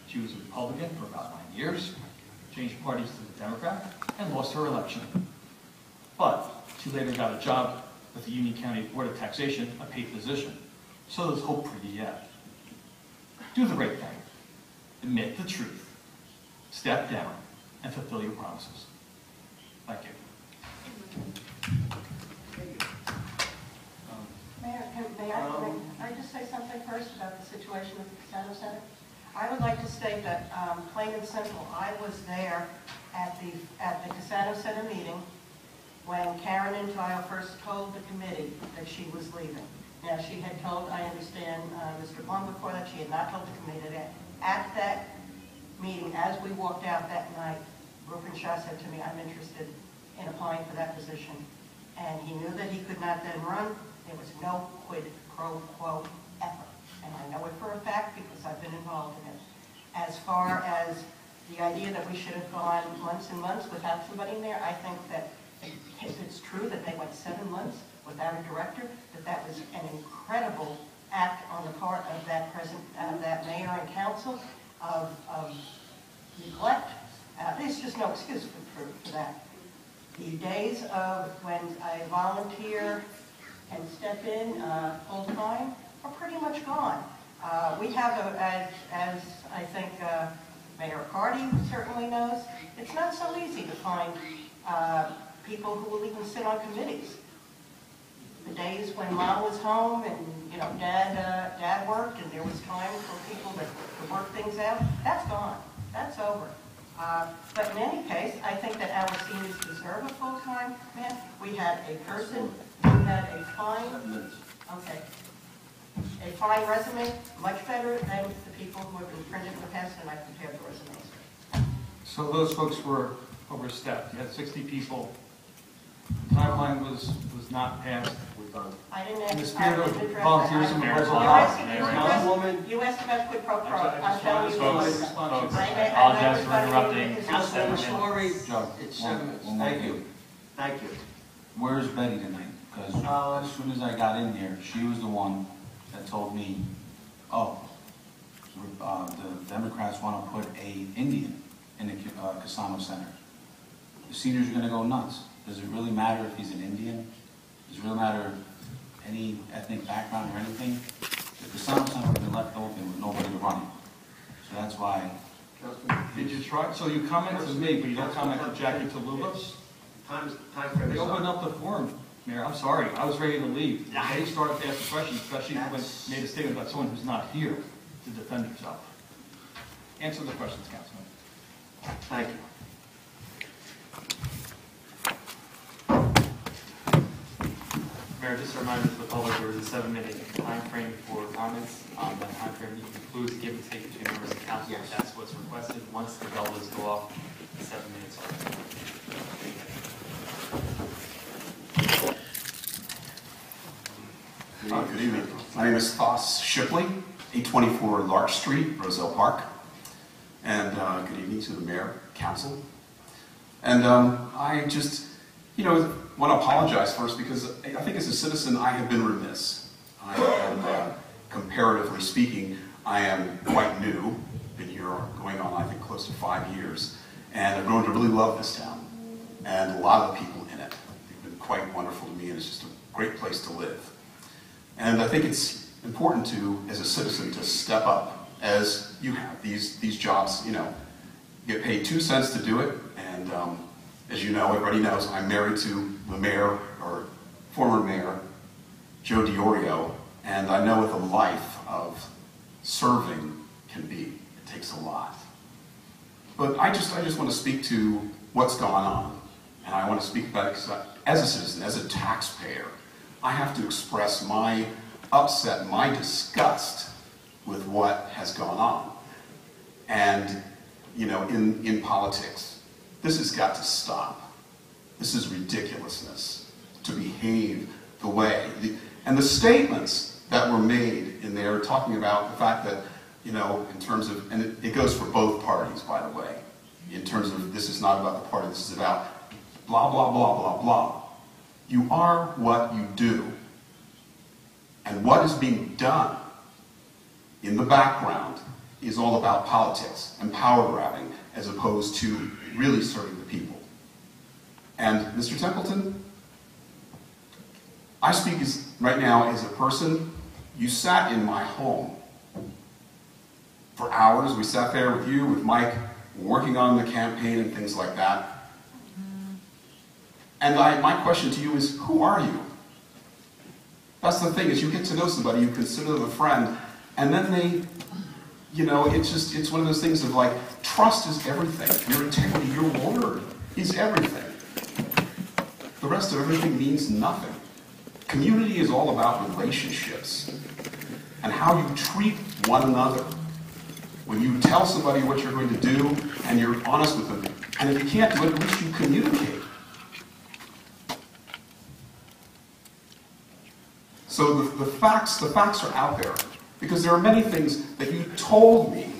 She was a Republican for about 9 years, changed parties to the Democrat, and lost her election. But she later got a job with the Union County Board of Taxation, a paid position. So there's hope for you yet. Do the right thing. Admit the truth. Step down and fulfill your promises. Thank you. Mayor, may I just say something first about the situation at the Cassano Center? I would like to state that, plain and simple, I was there at the Cassano Center meeting when Karen Entile first told the committee that she was leaving. Now, she had told, I understand, Mr. Blum before that, she had not told the committee that. At that meeting, as we walked out that night, Reuben Shaw said to me, I'm interested in applying for that position. And he knew that he could not then run. There was no quid pro quo ever. And I know it for a fact because I've been involved in it. As far as the idea that we should have gone months and months without somebody in there, I think that if it's true that they went 7 months without a director, that was an incredible act on the part of that mayor and council of neglect. There's just no excuse for that. The days of when a volunteer can step in full time are pretty much gone. We have, as I think Mayor Carty certainly knows, it's not so easy to find people who will even sit on committees. The days when Mom was home and, you know, Dad worked and there was time for people to work things out, that's gone. That's over. But in any case, I think that our seniors deserve a full-time man. We had a person who had a fine resume, much better than the people who have been printed in the past, and I compared the resumes. So those folks were overstepped. You had 60 people. The timeline was not passed. I didn't In the ask. spirit of volunteerism, You asked about quid pro quo. I'm telling you. Apologize for interrupting. Councilman Story, It's 7 minutes. Thank you. Thank you. Where's Betty tonight? Because as soon as I got in here, she was the one that told me, oh, the Democrats want to put an Indian in the Casano Center. The seniors are going to go nuts. Does it really matter if he's an Indian? Does it really matter any ethnic background or anything? The Casano Center would have been left open with nobody running. So that's why. Did you try? So you comment to me, but you don't comment to Jackie Tallulah? They opened up the forum, Mayor. I'm sorry. I was ready to leave. They started to ask the questions, especially when they made a statement about someone who's not here to defend himself. Answer the questions, Councilman. Thank you. Mayor, just a reminder to the public, there is a 7-minute time frame for comments. That time frame includes give and take between members of council. Yes. That's what's requested. Once the bell does go off, 7 minutes are. Good evening. My name is Foss Shipley, 824 Larch Street, Roselle Park. And good evening to the mayor, council. And I just, want to apologize first because I think as a citizen I have been remiss. I am, comparatively speaking, I am quite new. Been here going on, I think, close to 5 years. And I've grown to really love this town and a lot of the people in it. They've been quite wonderful to me, and it's just a great place to live. And I think it's important to, as a citizen, to step up as you have. These jobs, get paid 2 cents to do it. And as you know, everybody knows, I'm married to the mayor, or former mayor, Joe DiOrio. And I know what the life of serving can be. It takes a lot. But I just want to speak to what's gone on. And I want to speak about it because as a citizen, as a taxpayer, I have to express my upset, my disgust with what has gone on. And, in politics, this has got to stop. This is ridiculousness to behave the way. And the statements that were made in there talking about the fact that, in terms of, and it goes for both parties, by the way, in terms of this is not about the party, this is about blah, blah, blah, blah, blah. You are what you do. And what is being done in the background is all about politics and power grabbing as opposed to really serving the people. And Mr. Templeton, I speak right now as a person. You sat in my home for hours. We sat there with you, with Mike, working on the campaign and things like that. And my question to you is, who are you? That's the thing, is you get to know somebody, you consider them a friend, and then they, it's one of those things of like, trust is everything. Your integrity, your word is everything. The rest of everything means nothing. Community is all about relationships and how you treat one another. When you tell somebody what you're going to do and you're honest with them, and if you can't do it, at least you communicate. So the facts are out there, because there are many things that you told me.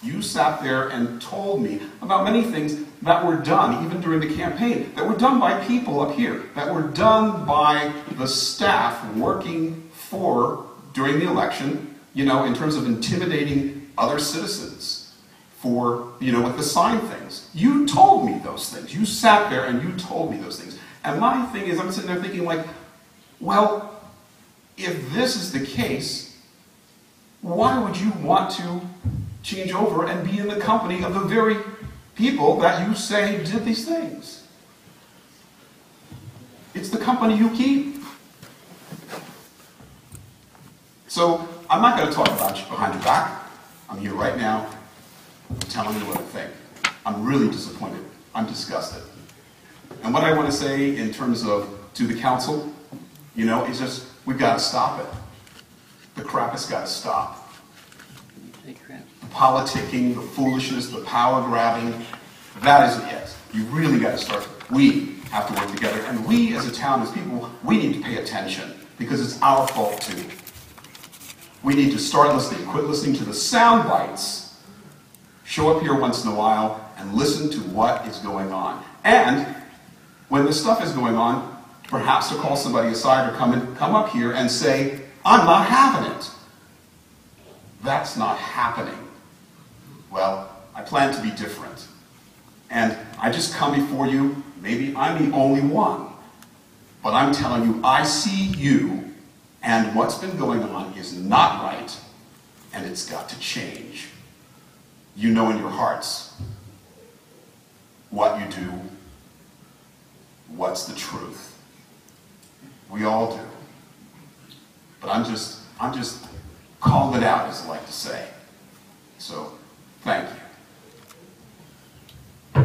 You sat there and told me about many things that were done, even during the campaign, that were done by people up here, that were done by the staff working during the election, in terms of intimidating other citizens for, with the sign things. You told me those things. You sat there and you told me those things. And my thing is, I'm sitting there thinking like, well, if this is the case, why would you want to change over and be in the company of the very people that you say did these things? It's the company you keep. So I'm not going to talk about you behind your back. I'm here right now. I'm telling you what I think. I'm really disappointed. I'm disgusted. And what I want to say in terms of to the council, is just, we've got to stop it. The crap has got to stop. The politicking, the foolishness, the power grabbing, that isn't it. You really got to start. We have to work together. And we as a town, as people, we need to pay attention because it's our fault too. We need to start listening, quit listening to the sound bites, show up here once in a while and listen to what is going on. And when this stuff is going on, perhaps to call somebody aside or come up here and say, I'm not having it. That's not happening. Well, I plan to be different. And I just come before you, maybe I'm the only one, but I'm telling you, I see you, and what's been going on is not right, and it's got to change. You know in your hearts what you do, what's the truth. We all do. But I'm just calling it out, as I like to say. So, thank you.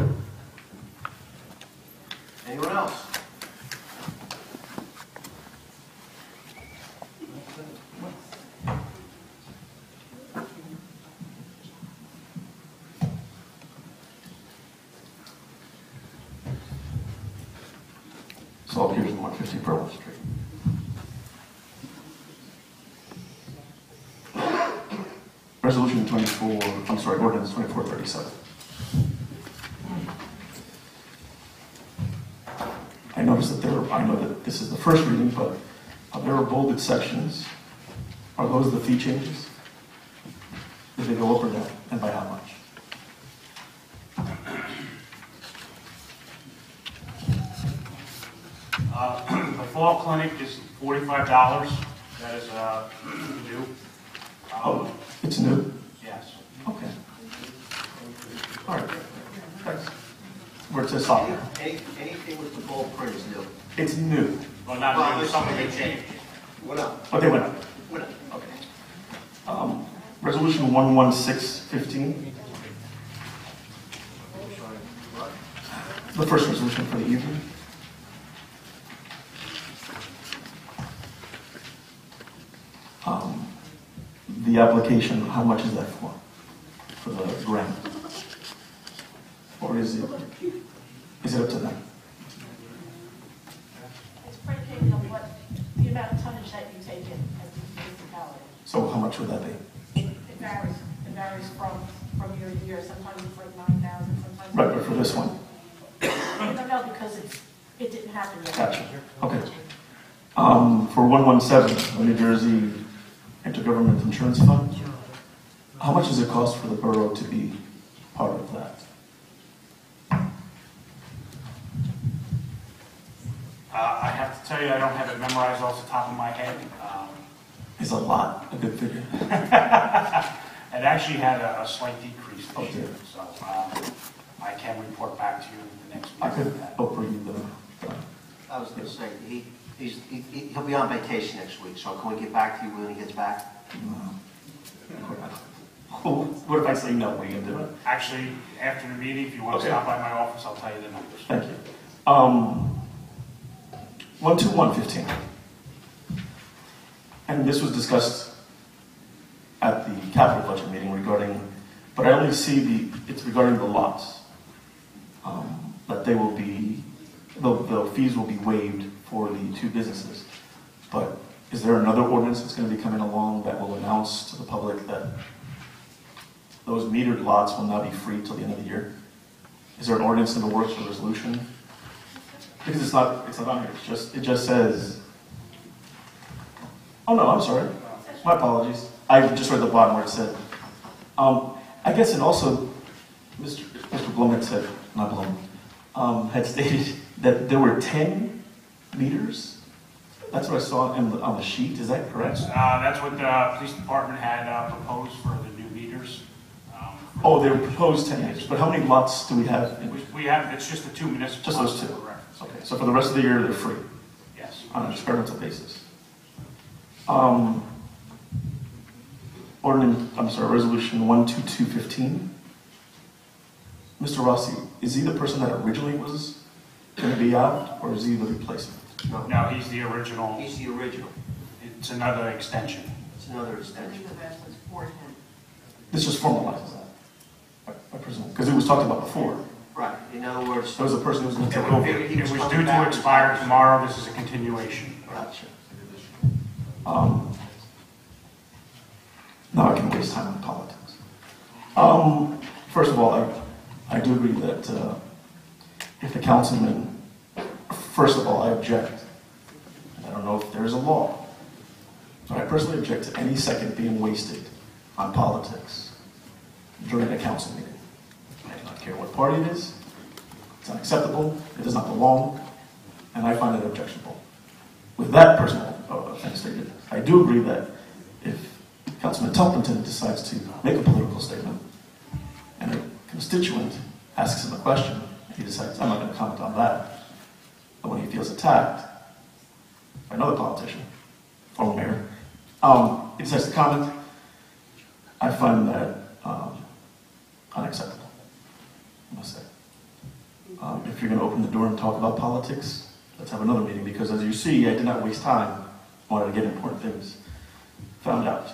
Anyone else? So here's 150 Pearl Street. Resolution ordinance 2437. I know that this is the first reading, but there are bolded sections. Are those the fee changes? Did they go up or down, and by how much? The fall clinic is $45. That is new. Oh, it's new? Yes. Okay. All right. Thanks. Where it says software. Anything with the bold print is new. It's new. Well, not new, something they changed. Went up. Oh, they went up. Went up. Okay. Resolution 11615. The first resolution for the evening. The application, how much is that for? For the grant? Or is it up to them? It's predicated on the amount of tonnage that you take in as the municipality. So how much would that be? It varies. It varies from year to year. Sometimes it's like 9,000, sometimes. Right, but for this one? I don't know because it didn't happen yet. Gotcha. Okay. For 117, the New Jersey Intergovernmental Insurance Fund, how much does it cost for the borough to be part of that? I have to tell you, I don't have it memorized off the top of my head. Is a lot a good figure? It actually had a slight decrease this year, so I can report back to you the next week. I could offer you the. I was going to say, he'll be on vacation next week, so can we get back to you when he gets back? What if I say no? What are you going to do? Actually, after the meeting, if you want to stop by my office, I'll tell you the numbers. Thank you. 12115. And this was discussed at the capital budget meeting but I only see it's regarding the lots. That they will be, the fees will be waived for the two businesses. But is there another ordinance that's going to be coming along that will announce to the public that those metered lots will not be free till the end of the year? Is there an ordinance in the works or resolution? Because it's not on here. It just says. Oh no, I'm sorry. My apologies. I just read the bottom where it said. I guess, and also, Mr. Blum had said, not Blum, had stated that there were 10 meters That's what I saw on the sheet, is that correct? That's what the police department had proposed for the new meters. Oh, they were proposed 10 acres, but how many lots do we have? We have, it's just the two municipal. Just those two? Correct. Okay, so for the rest of the year, they're free? Yes. On an experimental basis. Resolution 12215. Mr. Rossi, is he the person that originally was going to be out, or is he the replacement? No, he's the original. He's the original. It's another extension. It's another extension. This just formalizes that, I presume, because it was talked about before. Right, in other words. There was a person who was going to take over. It was due to expire tomorrow. This is a continuation. Gotcha. Now I can waste time on politics. First of all, I do agree that if the councilman, first of all, I object. I don't know if there's a law, but I personally object to any second being wasted on politics during a council meeting. I do not care what party it is. It's unacceptable. It does not belong, and I find it objectionable. With that personal thing stated, I do agree that if Councilman Telpington decides to make a political statement and a constituent asks him a question, and he decides, I'm not going to comment on that, but when he feels attacked by another politician, former mayor, he decides to comment, I find that unacceptable, I must say. If you're going to open the door and talk about politics, let's have another meeting, because as you see, I did not waste time. I wanted to get important things found out.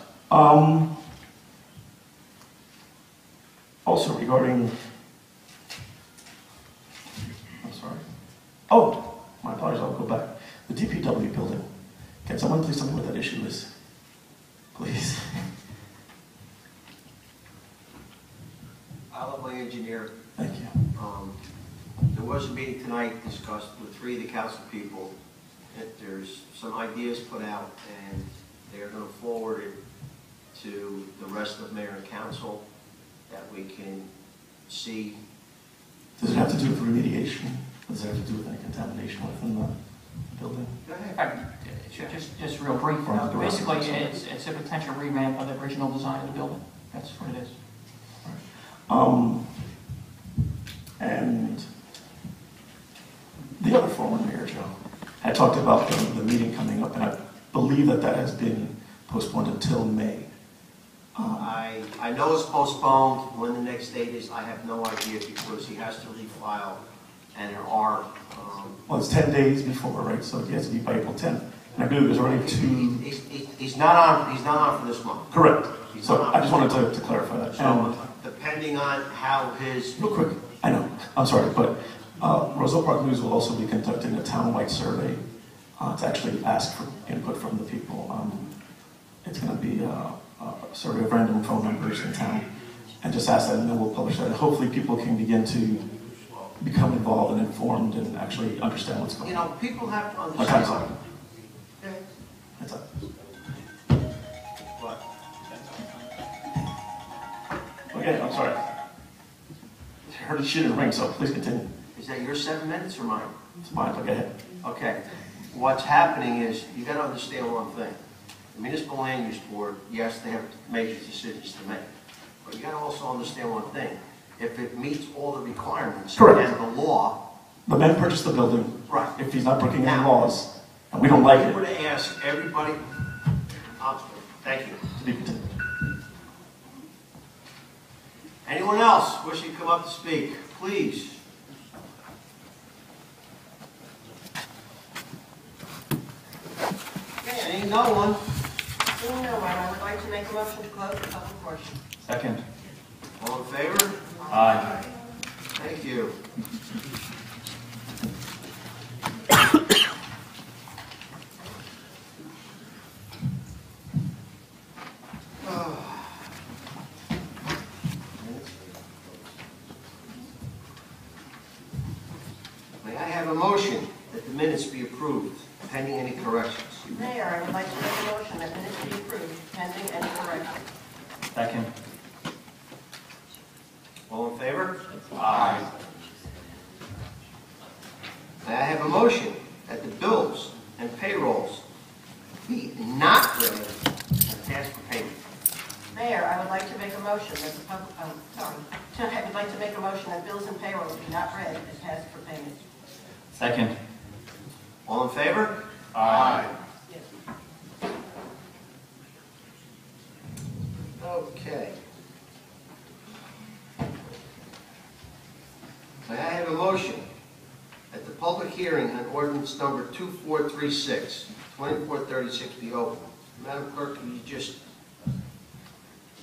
Also regarding, I'm sorry. Oh, my apologies, I'll go back. The DPW building. Can someone please tell me what that issue is? Please. I'll let my engineer. Thank you. There was a meeting tonight discussed with 3 of the council people. There's some ideas put out, and they're going to forward it to the rest of mayor and council that we can see. Does it have to do with remediation? Does it have to do with any contamination within the building? Go ahead. In fact, just real brief, basically it's a potential revamp of the original design of the building. That's what it is. And the other former mayor, Joe, had talked about the meeting coming up, and I believe that has been postponed until May. I know it's postponed. When the next date is, I have no idea, because he has to refile, and there are... well, it's 10 days before, right? So it has to be by April 10th. And I believe there's already 2... He's not on for this month. Correct. So I just wanted to clarify that. So, depending on how his... Real quick, I know, I'm sorry, but Roselle Park News will also be conducting a town-wide survey to actually ask for input from the people. It's going to be a survey of random phone numbers in town, and just ask that, and then we'll publish that. And hopefully people can begin to become involved and informed and actually understand what's going on. You know, people have to My understand... time's up. That's up. What? Okay, I'm sorry. I heard she didn't ring, so please continue. Is that your 7 minutes or mine? It's mine, but go ahead. Okay. What's happening is, you got to understand one thing. The Municipal Land Use Board, yes, they have major decisions to make. But you got to also understand one thing. If it meets all the requirements Correct. and the law... The man purchased the building. Right. If he's not breaking any laws, and we don't like I it. would ask everybody... Thank you. To be continued. Anyone else wishing to come up to speak, please. Okay, ain't no one. Seeing no one, I would like to make a motion to close the public portion. Second. All in favor? Aye. Thank you. May I have a motion that the minutes be approved, pending any corrections? Mayor, I would like to make a motion that minutes be approved pending any corrections. Second. All in favor? Aye. May I have a motion that the bills and payrolls Mayor, I would like to make a motion that the I would like to make a motion that bills and payroll be not read and passed for payment. Second. All in favor? Aye. Yes. Okay. May I have a motion that the public hearing on ordinance number 2436 be open? Madam Clerk, can you just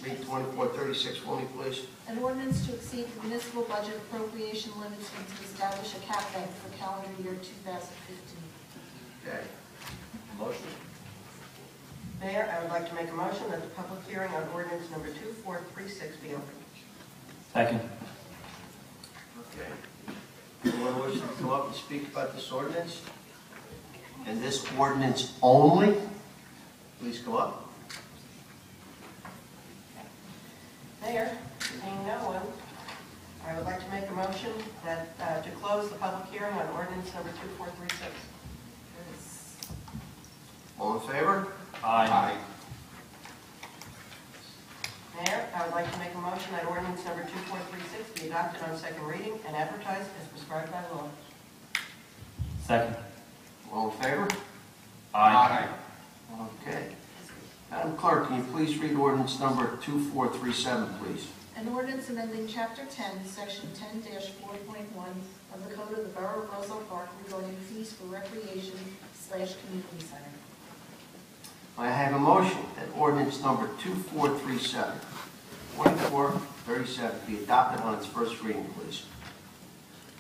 read 2436 for me, please? An ordinance to exceed the municipal budget appropriation limits and to establish a cap bank for calendar year 2015. Okay. Motion. Mayor, I would like to make a motion that the public hearing on ordinance number 2436 be open. Second. Okay. Anyone wishing to come up and speak about this ordinance? And this ordinance only? Please go up. Mayor, seeing no one, I would like to make a motion that to close the public hearing on ordinance number 2436. All in favor? Aye. Mayor, I would like to make a motion that ordinance number 2436 be adopted on second reading and advertised as prescribed by law. Second. All in favor? Aye. Okay. Madam Clerk, can you please read ordinance number 2437, please? An ordinance amending Chapter 10, Section 10-4.1 of the Code of the Borough of Roselle Park regarding fees for recreation/community center. I have a motion that ordinance number 2437 be adopted on its first reading, please.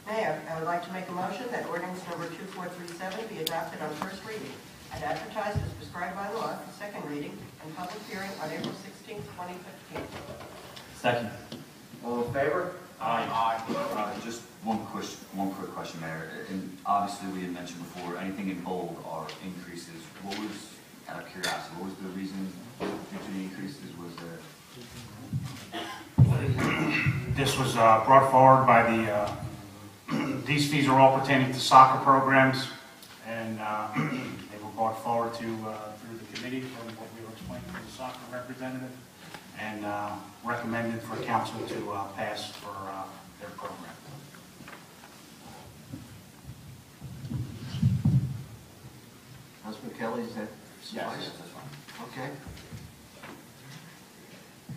Mayor, I would like to make a motion that ordinance number 2437 be adopted on first reading and advertised as prescribed by law for second reading and public hearing on April 16, 2015. Second. All in favor? Aye. Just one quick question, Mayor. And obviously, we had mentioned before, anything in bold are increases. What was, out of curiosity, what was the reason due to the increases? Was there? This was brought forward by the, these fees are all pertaining to soccer programs, and they were brought forward to through the committee from what we were explaining to the soccer representative, and recommended for council to pass for their program. Councilman Kelly, is that suffice? Yes, that's fine. Okay.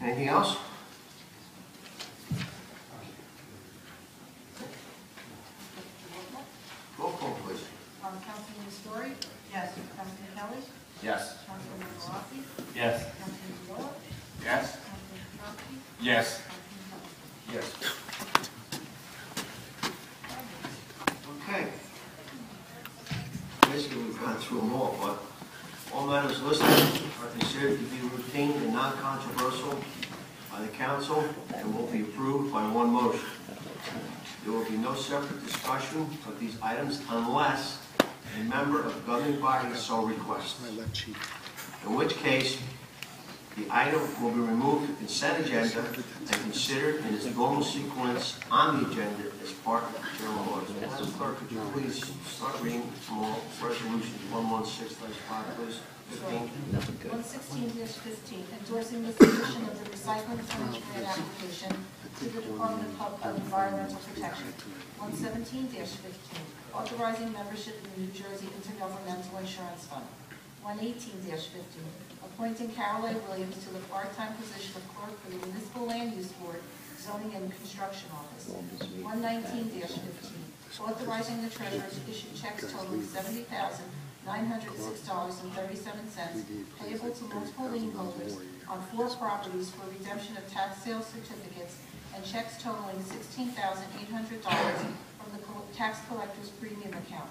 Anything else? Roll call, please. Councilman Story? Yes. Councilman Kelly? Yes. Councilman Rossi? Yes. Councilman Viola? Yes. Councilman Trombley? Yes. Councilman Yes. Okay. Basically, we've gone through them all, but all matters listed are considered to be routine and non-controversial by the council and will be approved by one motion. There will be no separate discussion of these items unless a member of the governing body so requests. In which case, the item will be removed from the consent agenda and considered in its normal sequence on the agenda as part of the general orders. Madam Clerk, could you please start reading from all resolutions 116/5, please? 15. 116-15, endorsing the submission of the recycling tonnage grant application to the Department of Environmental Protection. 117-15, authorizing membership in the New Jersey Intergovernmental Insurance Fund. 118-15, appointing Carol A. Williams to the part-time position of clerk for the Municipal Land Use Board, Zoning and Construction Office. 119-15, authorizing the treasurer to issue checks totaling $70,906.37 payable to multiple lien holders on 4 properties for redemption of tax sale certificates and checks totaling $16,800 from the tax collector's premium account.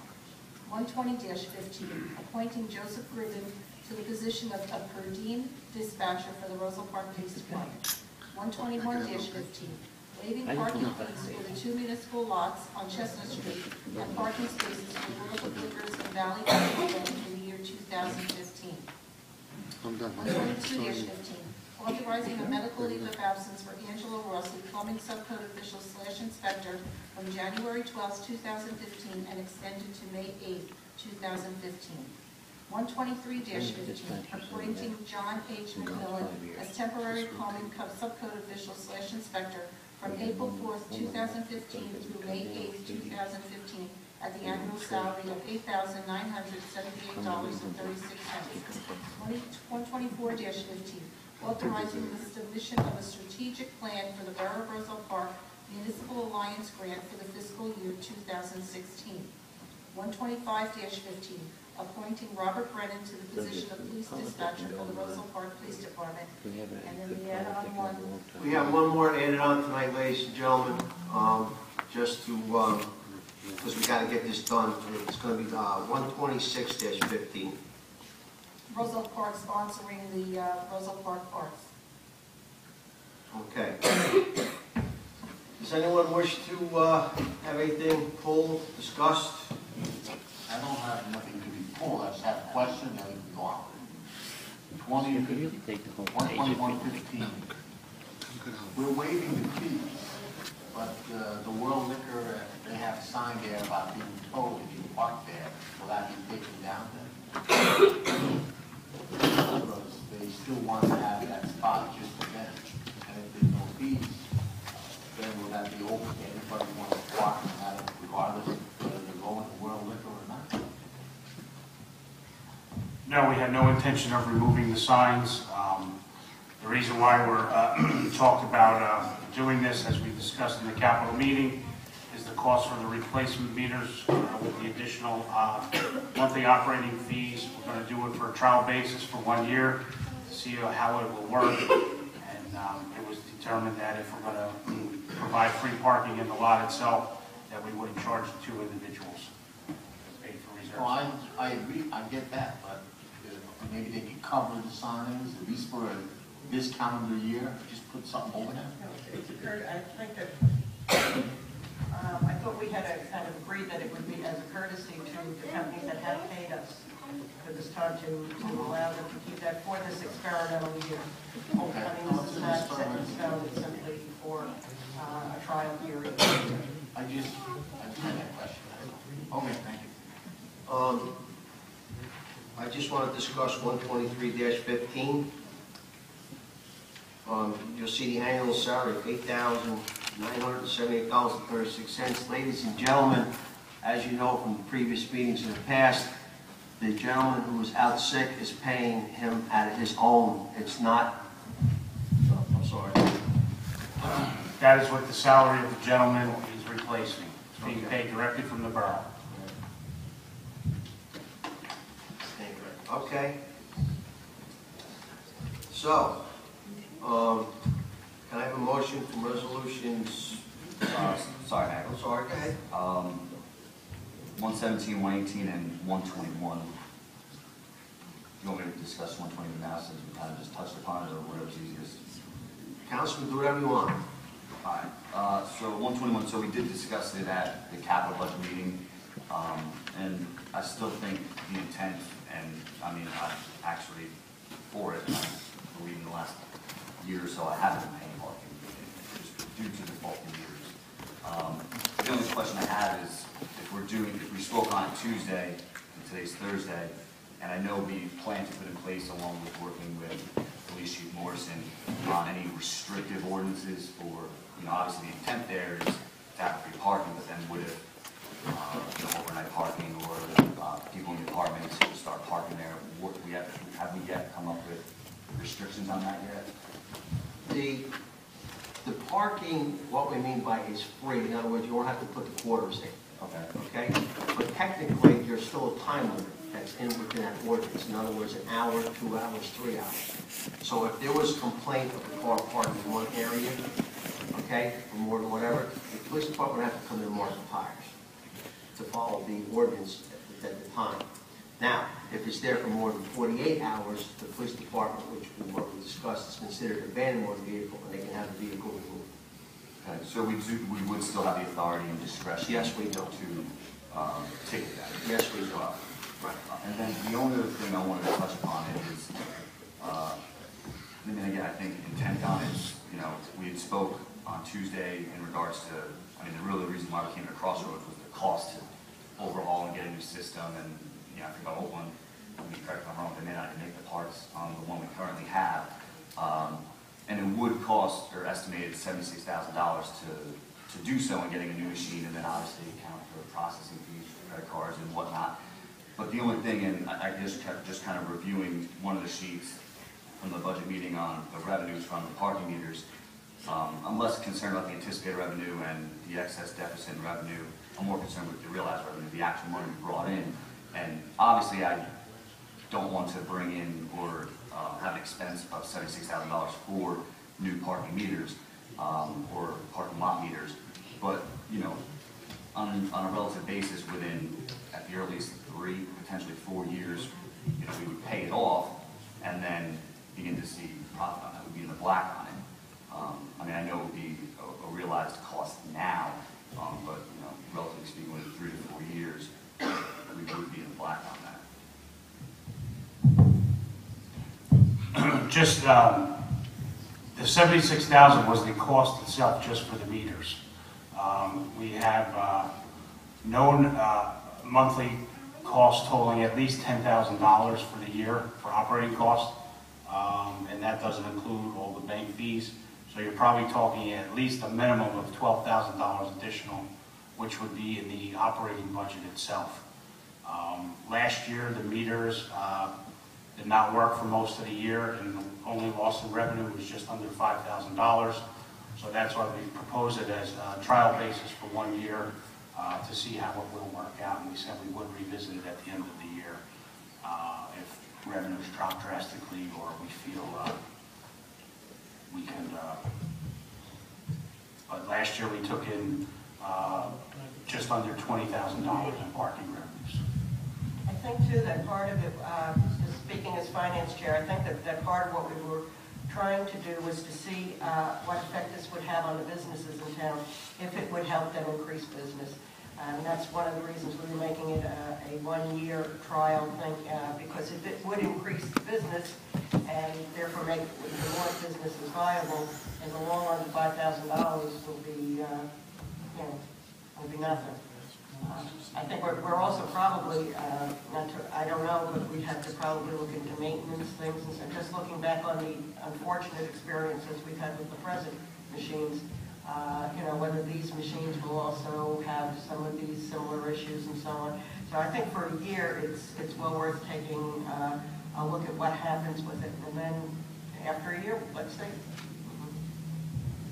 120-15, appointing Joseph Gribben to the position of a per diem dispatcher for the Roselle Park Police Department. 121-15, waiving parking fees for the 2 municipal lots on Chestnut Street and parking spaces for World of Liquors and Valley Bank for the year 2015. 122-15, authorizing a medical leave of absence for Angelo Rossi, plumbing subcode official / inspector from January 12, 2015 and extended to May 8, 2015. 123-15, appointing John H. McMillan as temporary plumbing subcode official / inspector from April 4th, 2015 through May 8th, 2015, at the annual salary of $8,978.36. 124-15, authorizing the submission of a strategic plan for the Borough of Roselle Park Municipal Alliance Grant for the fiscal year 2016. 125-15, appointing Robert Brennan to the position of police dispatcher for the Roselle Park Police Department. And then we add on one. We have one more added on tonight, ladies and gentlemen, just to, because we got to get this done. It's going to be 126-15. Roselle Park sponsoring the Roselle Park Parks. Okay. Does anyone wish to have anything pulled, discussed? I don't have nothing to be pulled, I just have a question, and we can go on. 121-15. We're waiving the fees, but the World Liquor, they have a sign there about being told if you park there, will that be taken down then? Because they still want to have that spot just for them, and if there's no fees, then will that be open to anybody who wants to park, and that regardless of whether they're going to World Liquor or not? No, we have no intention of removing the signs. The reason why we're talked about doing this, as we discussed in the capital meeting, is the cost for the replacement meters with the additional monthly operating fees. We're going to do it for a trial basis for 1 year to see how it will work. And it was determined that if we're going to provide free parking in the lot itself, that we wouldn't charge the two individuals. Paid for reserves. Well, I agree, I get that, but maybe they can cover the signs, at least for this calendar year, just put something over there? No, it's occurred, I think that, I thought we had kind of agreed that it would be as a courtesy to the companies that have paid us for this time to allow them to keep that for this experimental year. Okay. I mean, this is not set in stone, it's simply for a trial period. I just had that question. Okay, thank you. I just want to discuss 123-15. You'll see the annual salary of $8,978.36. Ladies and gentlemen, as you know from the previous meetings in the past, the gentleman who was out sick is paying him out of his own. It's not, I'm sorry. That is what the salary of the gentleman is replacing. It's being paid directly from the borough. Okay. So, can I have a motion from resolutions? Sorry, Mayor. I'm sorry, go ahead. 117, 118, and 121. You want me to discuss 120 now since we kind of just touched upon it, or whatever's easiest? Councilman, do whatever you want. All right. So 121, so we did discuss it at the capital budget meeting, and I still think the intent, and I mean, I'm actually for it. I believe in the last year or so I haven't been paying parking just due to default years. The only question I have is if we spoke on it Tuesday, and today's Thursday, and I know we plan to put in place, along with working with Police Chief Morrison, on any restrictive ordinances for, obviously the intent there is to have free parking, but then would it, overnight parking or people in the apartments who start parking there, have we yet come up with restrictions on that yet? The parking, what we mean by is free. In other words, you won't have to put the quarters in. Okay? But technically, there's still a time limit that's within that ordinance. In other words, an hour, 2 hours, 3 hours. So if there was a complaint of the car parking in one area, okay, for more than whatever, the police department would have to come in and mark the tires to follow the ordinance at the time. Now, if it's there for more than 48 hours, the police department, which we've already discussed, is considered an abandoned motor vehicle, and they can have the vehicle removed. Okay, so we would still have the authority and discretion. Yes, we do. To ticket that. Yes, we do. Right. And then the only other thing I wanted to touch upon is, and then again, I think intent on it, we had spoke on Tuesday in regards to, the reason why we came to Crossroads was the cost to overhaul and get a new system, and I think the old one correct me if I'm wrong, they may not even make the parts on the one we currently have. And it would cost, or estimated $76,000 to do so and getting a new machine, and then obviously account for processing fees, credit cards and whatnot. But the only thing, and I just kept kind of reviewing one of the sheets from the budget meeting on the revenues from the parking meters. I'm less concerned about the anticipated revenue and the excess deficit in revenue. I'm more concerned with the realized revenue, the actual money we brought in. And obviously I don't want to bring in or have an expense of $76,000 for new parking meters or parking lot meters. But, you know, on a relative basis, within at the earliest 3, potentially 4 years, you know, we would pay it off and then begin to see profit on it. We'd be in the black on it. I mean, I know it would be a realized cost now, but, you know, relatively speaking, within 3 to 4 years, we would be in the black on that. Just the $76,000 was the cost itself just for the meters. We have known monthly costs totaling at least $10,000 for the year for operating costs, and that doesn't include all the bank fees. So you're probably talking at least a minimum of $12,000 additional, which would be in the operating budget itself. Last year, the meters did not work for most of the year, and the only loss in revenue was just under $5,000. So that's why we propose it as a trial basis for 1 year to see how it will work out. And we said we would revisit it at the end of the year if revenues drop drastically or we feel we can. But last year we took in just under $20,000 in parking revenues. I think too that part of it, just speaking as finance chair, I think that part of what we were trying to do was to see what effect this would have on the businesses in town, if it would help them increase business. And that's one of the reasons we were making it a 1-year trial thing, because if it would increase the business and therefore make the more businesses viable, in the long run, the $5,000 will be, will be nothing. I think we're also probably, I don't know, but we'd have to probably look into maintenance things. And just looking back on the unfortunate experiences we've had with the present machines, whether these machines will also have some of these similar issues and so on. So I think for a year, it's well worth taking a look at what happens with it. And then after a year, let's see.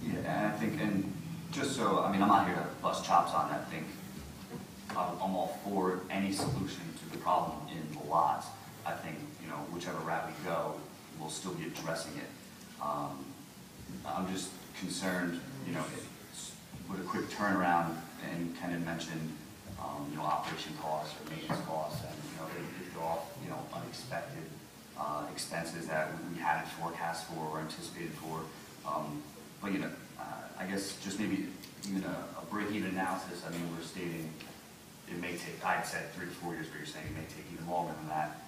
Yeah, and I think, and just so, I mean, I'm not here to bust chops on that. I think I'm all for any solution to the problem in the lots. I think, whichever route we go, we'll still be addressing it. I'm just concerned, with a quick turnaround, and Ken had mentioned, operation costs or maintenance costs, and, they go off, unexpected expenses that we hadn't forecast for or anticipated for. But, I guess just maybe even a break-even analysis. I mean, we're stating it may take, I'd said 3 to 4 years, but you're saying it may take even longer than that.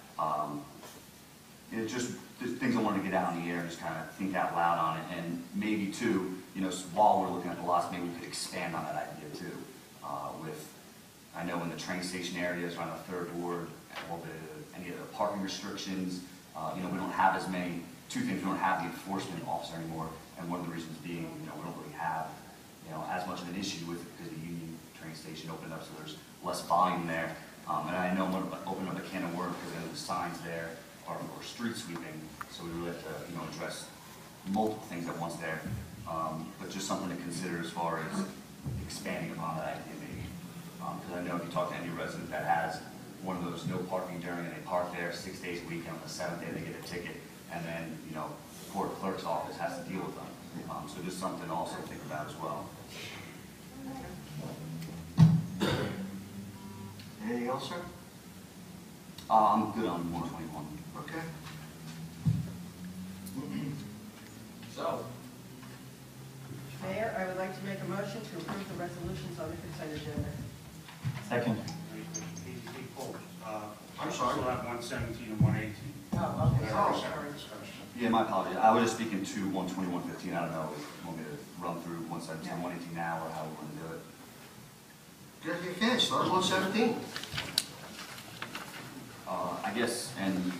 Just things I wanted to get out in the air and just kind of think out loud on it. And maybe too, while we're looking at the lots, maybe we could expand on that idea too. I know in the train station areas around the 3rd Ward, any of the parking restrictions, we don't have as many, 2 things, we don't have the enforcement officer anymore. And one of the reasons being, we don't really have, as much of an issue with it because the Union train station opened up, so there's less volume there. And I know I'm going to open up a can of worms because then the signs there are for street sweeping, so we really have to, address multiple things at once there. But just something to consider as far as expanding upon that idea maybe. Because I know if you talk to any resident that has one of those no parking during and they park there 6 days a week, and on the 7th day they get a ticket, and then, the court clerk's office has to deal with them. So just something to also think about as well. Anything else, sir? I'm good on 121. Okay. So, Mayor, I would like to make a motion to approve the resolutions on the consent agenda. Second. I'm sorry. We'll have 117 and 118. Oh, okay. Oh, Sorry. Yeah, my apologies. I was just speaking to 121, 15. I don't know if you want me to run through 117, 118 now, or how we want to do it. Good, you can. Start 117. I guess, and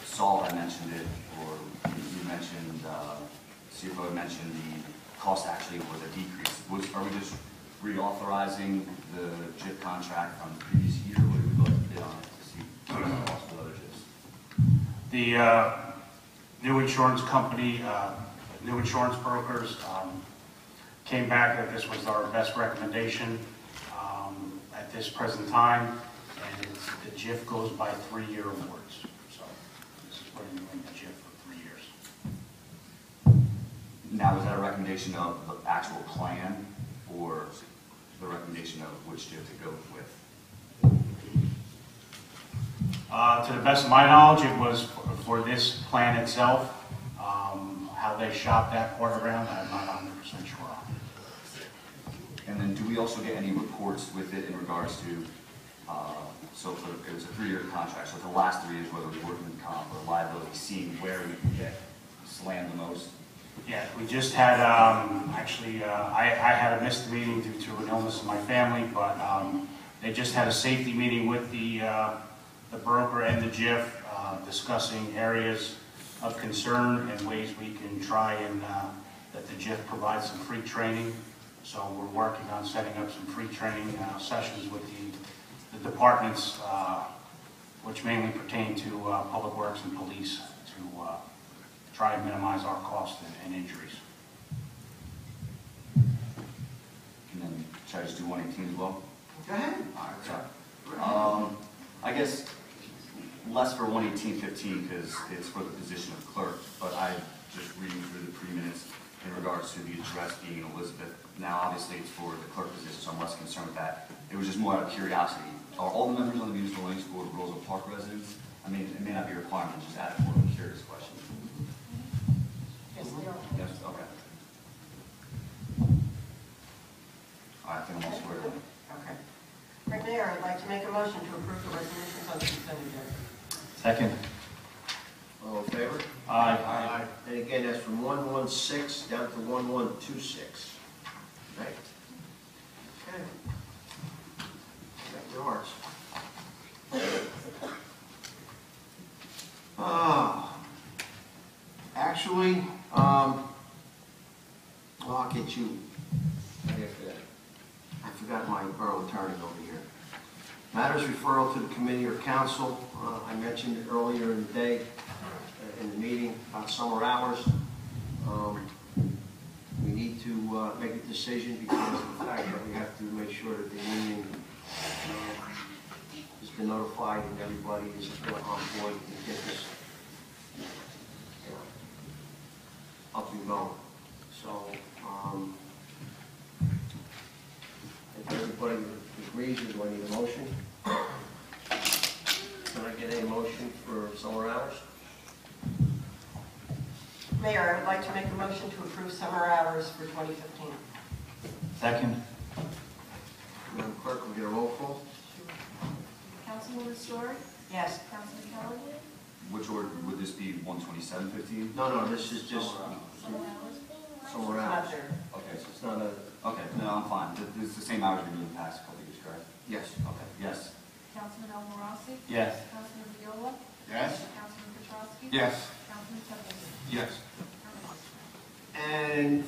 Saul had mentioned it, or you mentioned, CFO had mentioned the cost actually was a decrease. Are we just reauthorizing the JIP contract from the previous year, or would we go to bid on it to see the cost of other JIPs? The new insurance company, new insurance brokers came back that this was our best recommendation at this present time, and the JIF goes by 3-year awards. So this is putting you in the JIF for 3 years. Now, is that a recommendation of the actual plan, or the recommendation of which JIF to go with? To the best of my knowledge, it was for this plan itself. How they shop that part around, I'm not 100% sure on. And then do we also get any reports with it in regards to, it was a 3-year contract, so the last 3 years, whether it was working comp or liability, seeing where we can get slammed the most? Yeah, we just had, I had a missed meeting due to an illness in my family, but they just had a safety meeting with the broker and the JIF, discussing areas of concern and ways we can try and, that the JIF provides some free training. So we're working on setting up some free training sessions with the departments, which mainly pertain to public works and police, to try and minimize our costs and injuries. And then, should I just do 118 as well? Go ahead. All right, sorry. I guess less for 118.15 because it's for the position of clerk, but I just reading through the pre-minutes in regards to the address being in Elizabeth. Now, obviously, it's for the clerk position, so I'm less concerned with that. It was just more out of curiosity. Are all the members on the Municipal Lands Board Roselle Park residents? I mean, it may not be a requirement, just add it for a curious question. Yes, they are. Yes, okay. All right, I think I'm all squared away. Okay. Right, Mayor, I'd like to make a motion to approve the resolutions on the consent agenda. Second. All in favor? Aye. Aye. And again, that's from 116 down to 1126. Right? Okay. Got yours. Actually, I'll get you right after that. I forgot my borough attorney over here. Matters referral to the committee or council. I mentioned it earlier in the day, in the meeting, about summer hours. We need to make a decision because of the fact that we have to make sure that the union has been notified and everybody is on board to get this up and going. So, if everybody agrees, do I need a motion? Can I get a motion for summer hours? Mayor, I would like to make a motion to approve summer hours for 2015. Second. Madam Clerk, will get a roll call? Councilwoman Story? Yes. Councilman Callahan? Which order would this be? 127.15? No, this is just Summer hours? summer Not hours. there. Okay, so It's not a, okay, no, I'm fine. It's the same hours we've been in the past couple of years, correct? yes. Okay, yes. Councilman El Morossi? Yes. Councilman Viola? Yes? Councilman Petrowski? Yes. Councilman Templeton? Yes. And,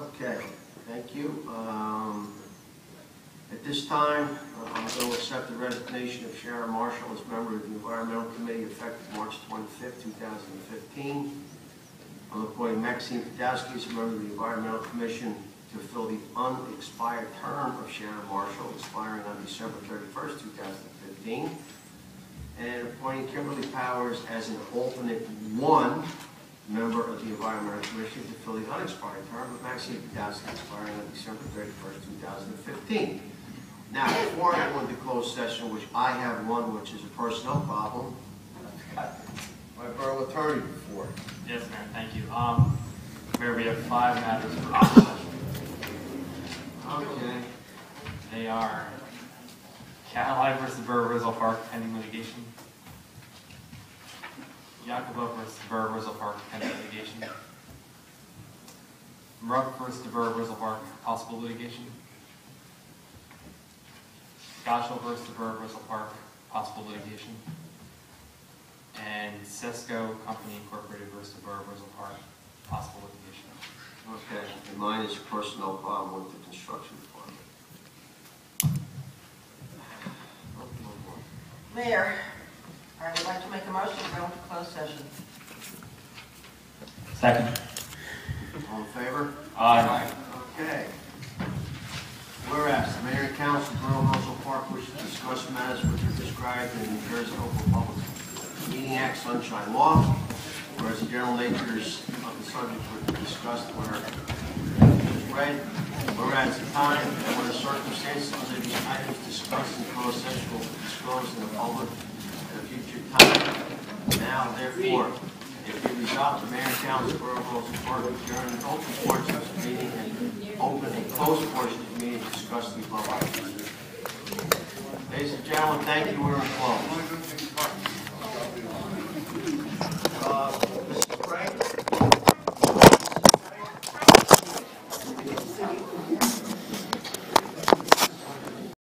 okay, thank you. At this time, I'm going to accept the resignation of Sharon Marshall as member of the Environmental Committee effective March 25th, 2015. I'm appointing Maxine Podolsky as a member of the Environmental Commission to fill the unexpired term of Sharon Marshall, expiring on December 31st, 2015. And appointing Kimberly Powers as an alternate 1 member of the Environmental Commission to fill the unexpired term of Maxine Podolsky, expiring on December 31st, 2015. Now, before I go into closed session, which I have one, which is a personnel problem, my borough attorney before. Yes, Mayor, thank you. Mayor, we have 5 matters for closed session. Okay. They are Cadillac versus Borough of Roselle Park pending litigation. Yakubo versus Borough of Roselle Park pending litigation. Rupp versus the Borough of Roselle Park possible litigation. Goschel versus the Borough of Roselle Park possible litigation. And Sesco Company Incorporated versus the Borough of Roselle Park, possible litigation. Okay, and mine is personnel problem with the construction department. Mayor, I would like to make a motion to go into closed session. Second. All in favor? Aye. Okay. Whereas the mayor and council of Borough of Roselle Park wish to discuss matters which are described in the New Jersey Open Public Meeting Act Sunshine Law, whereas the general natures of the subject were discussed were read, whereas the time and when the circumstances under these items discussed in closed session will be disclosed in the public at a future time. Now, therefore, if you resolve the mayor and council of Borough of Roselle Park adjourn an open portion of the meeting and open a closed portion of the meeting to discuss the above items. Ladies and gentlemen, thank you. We're closed.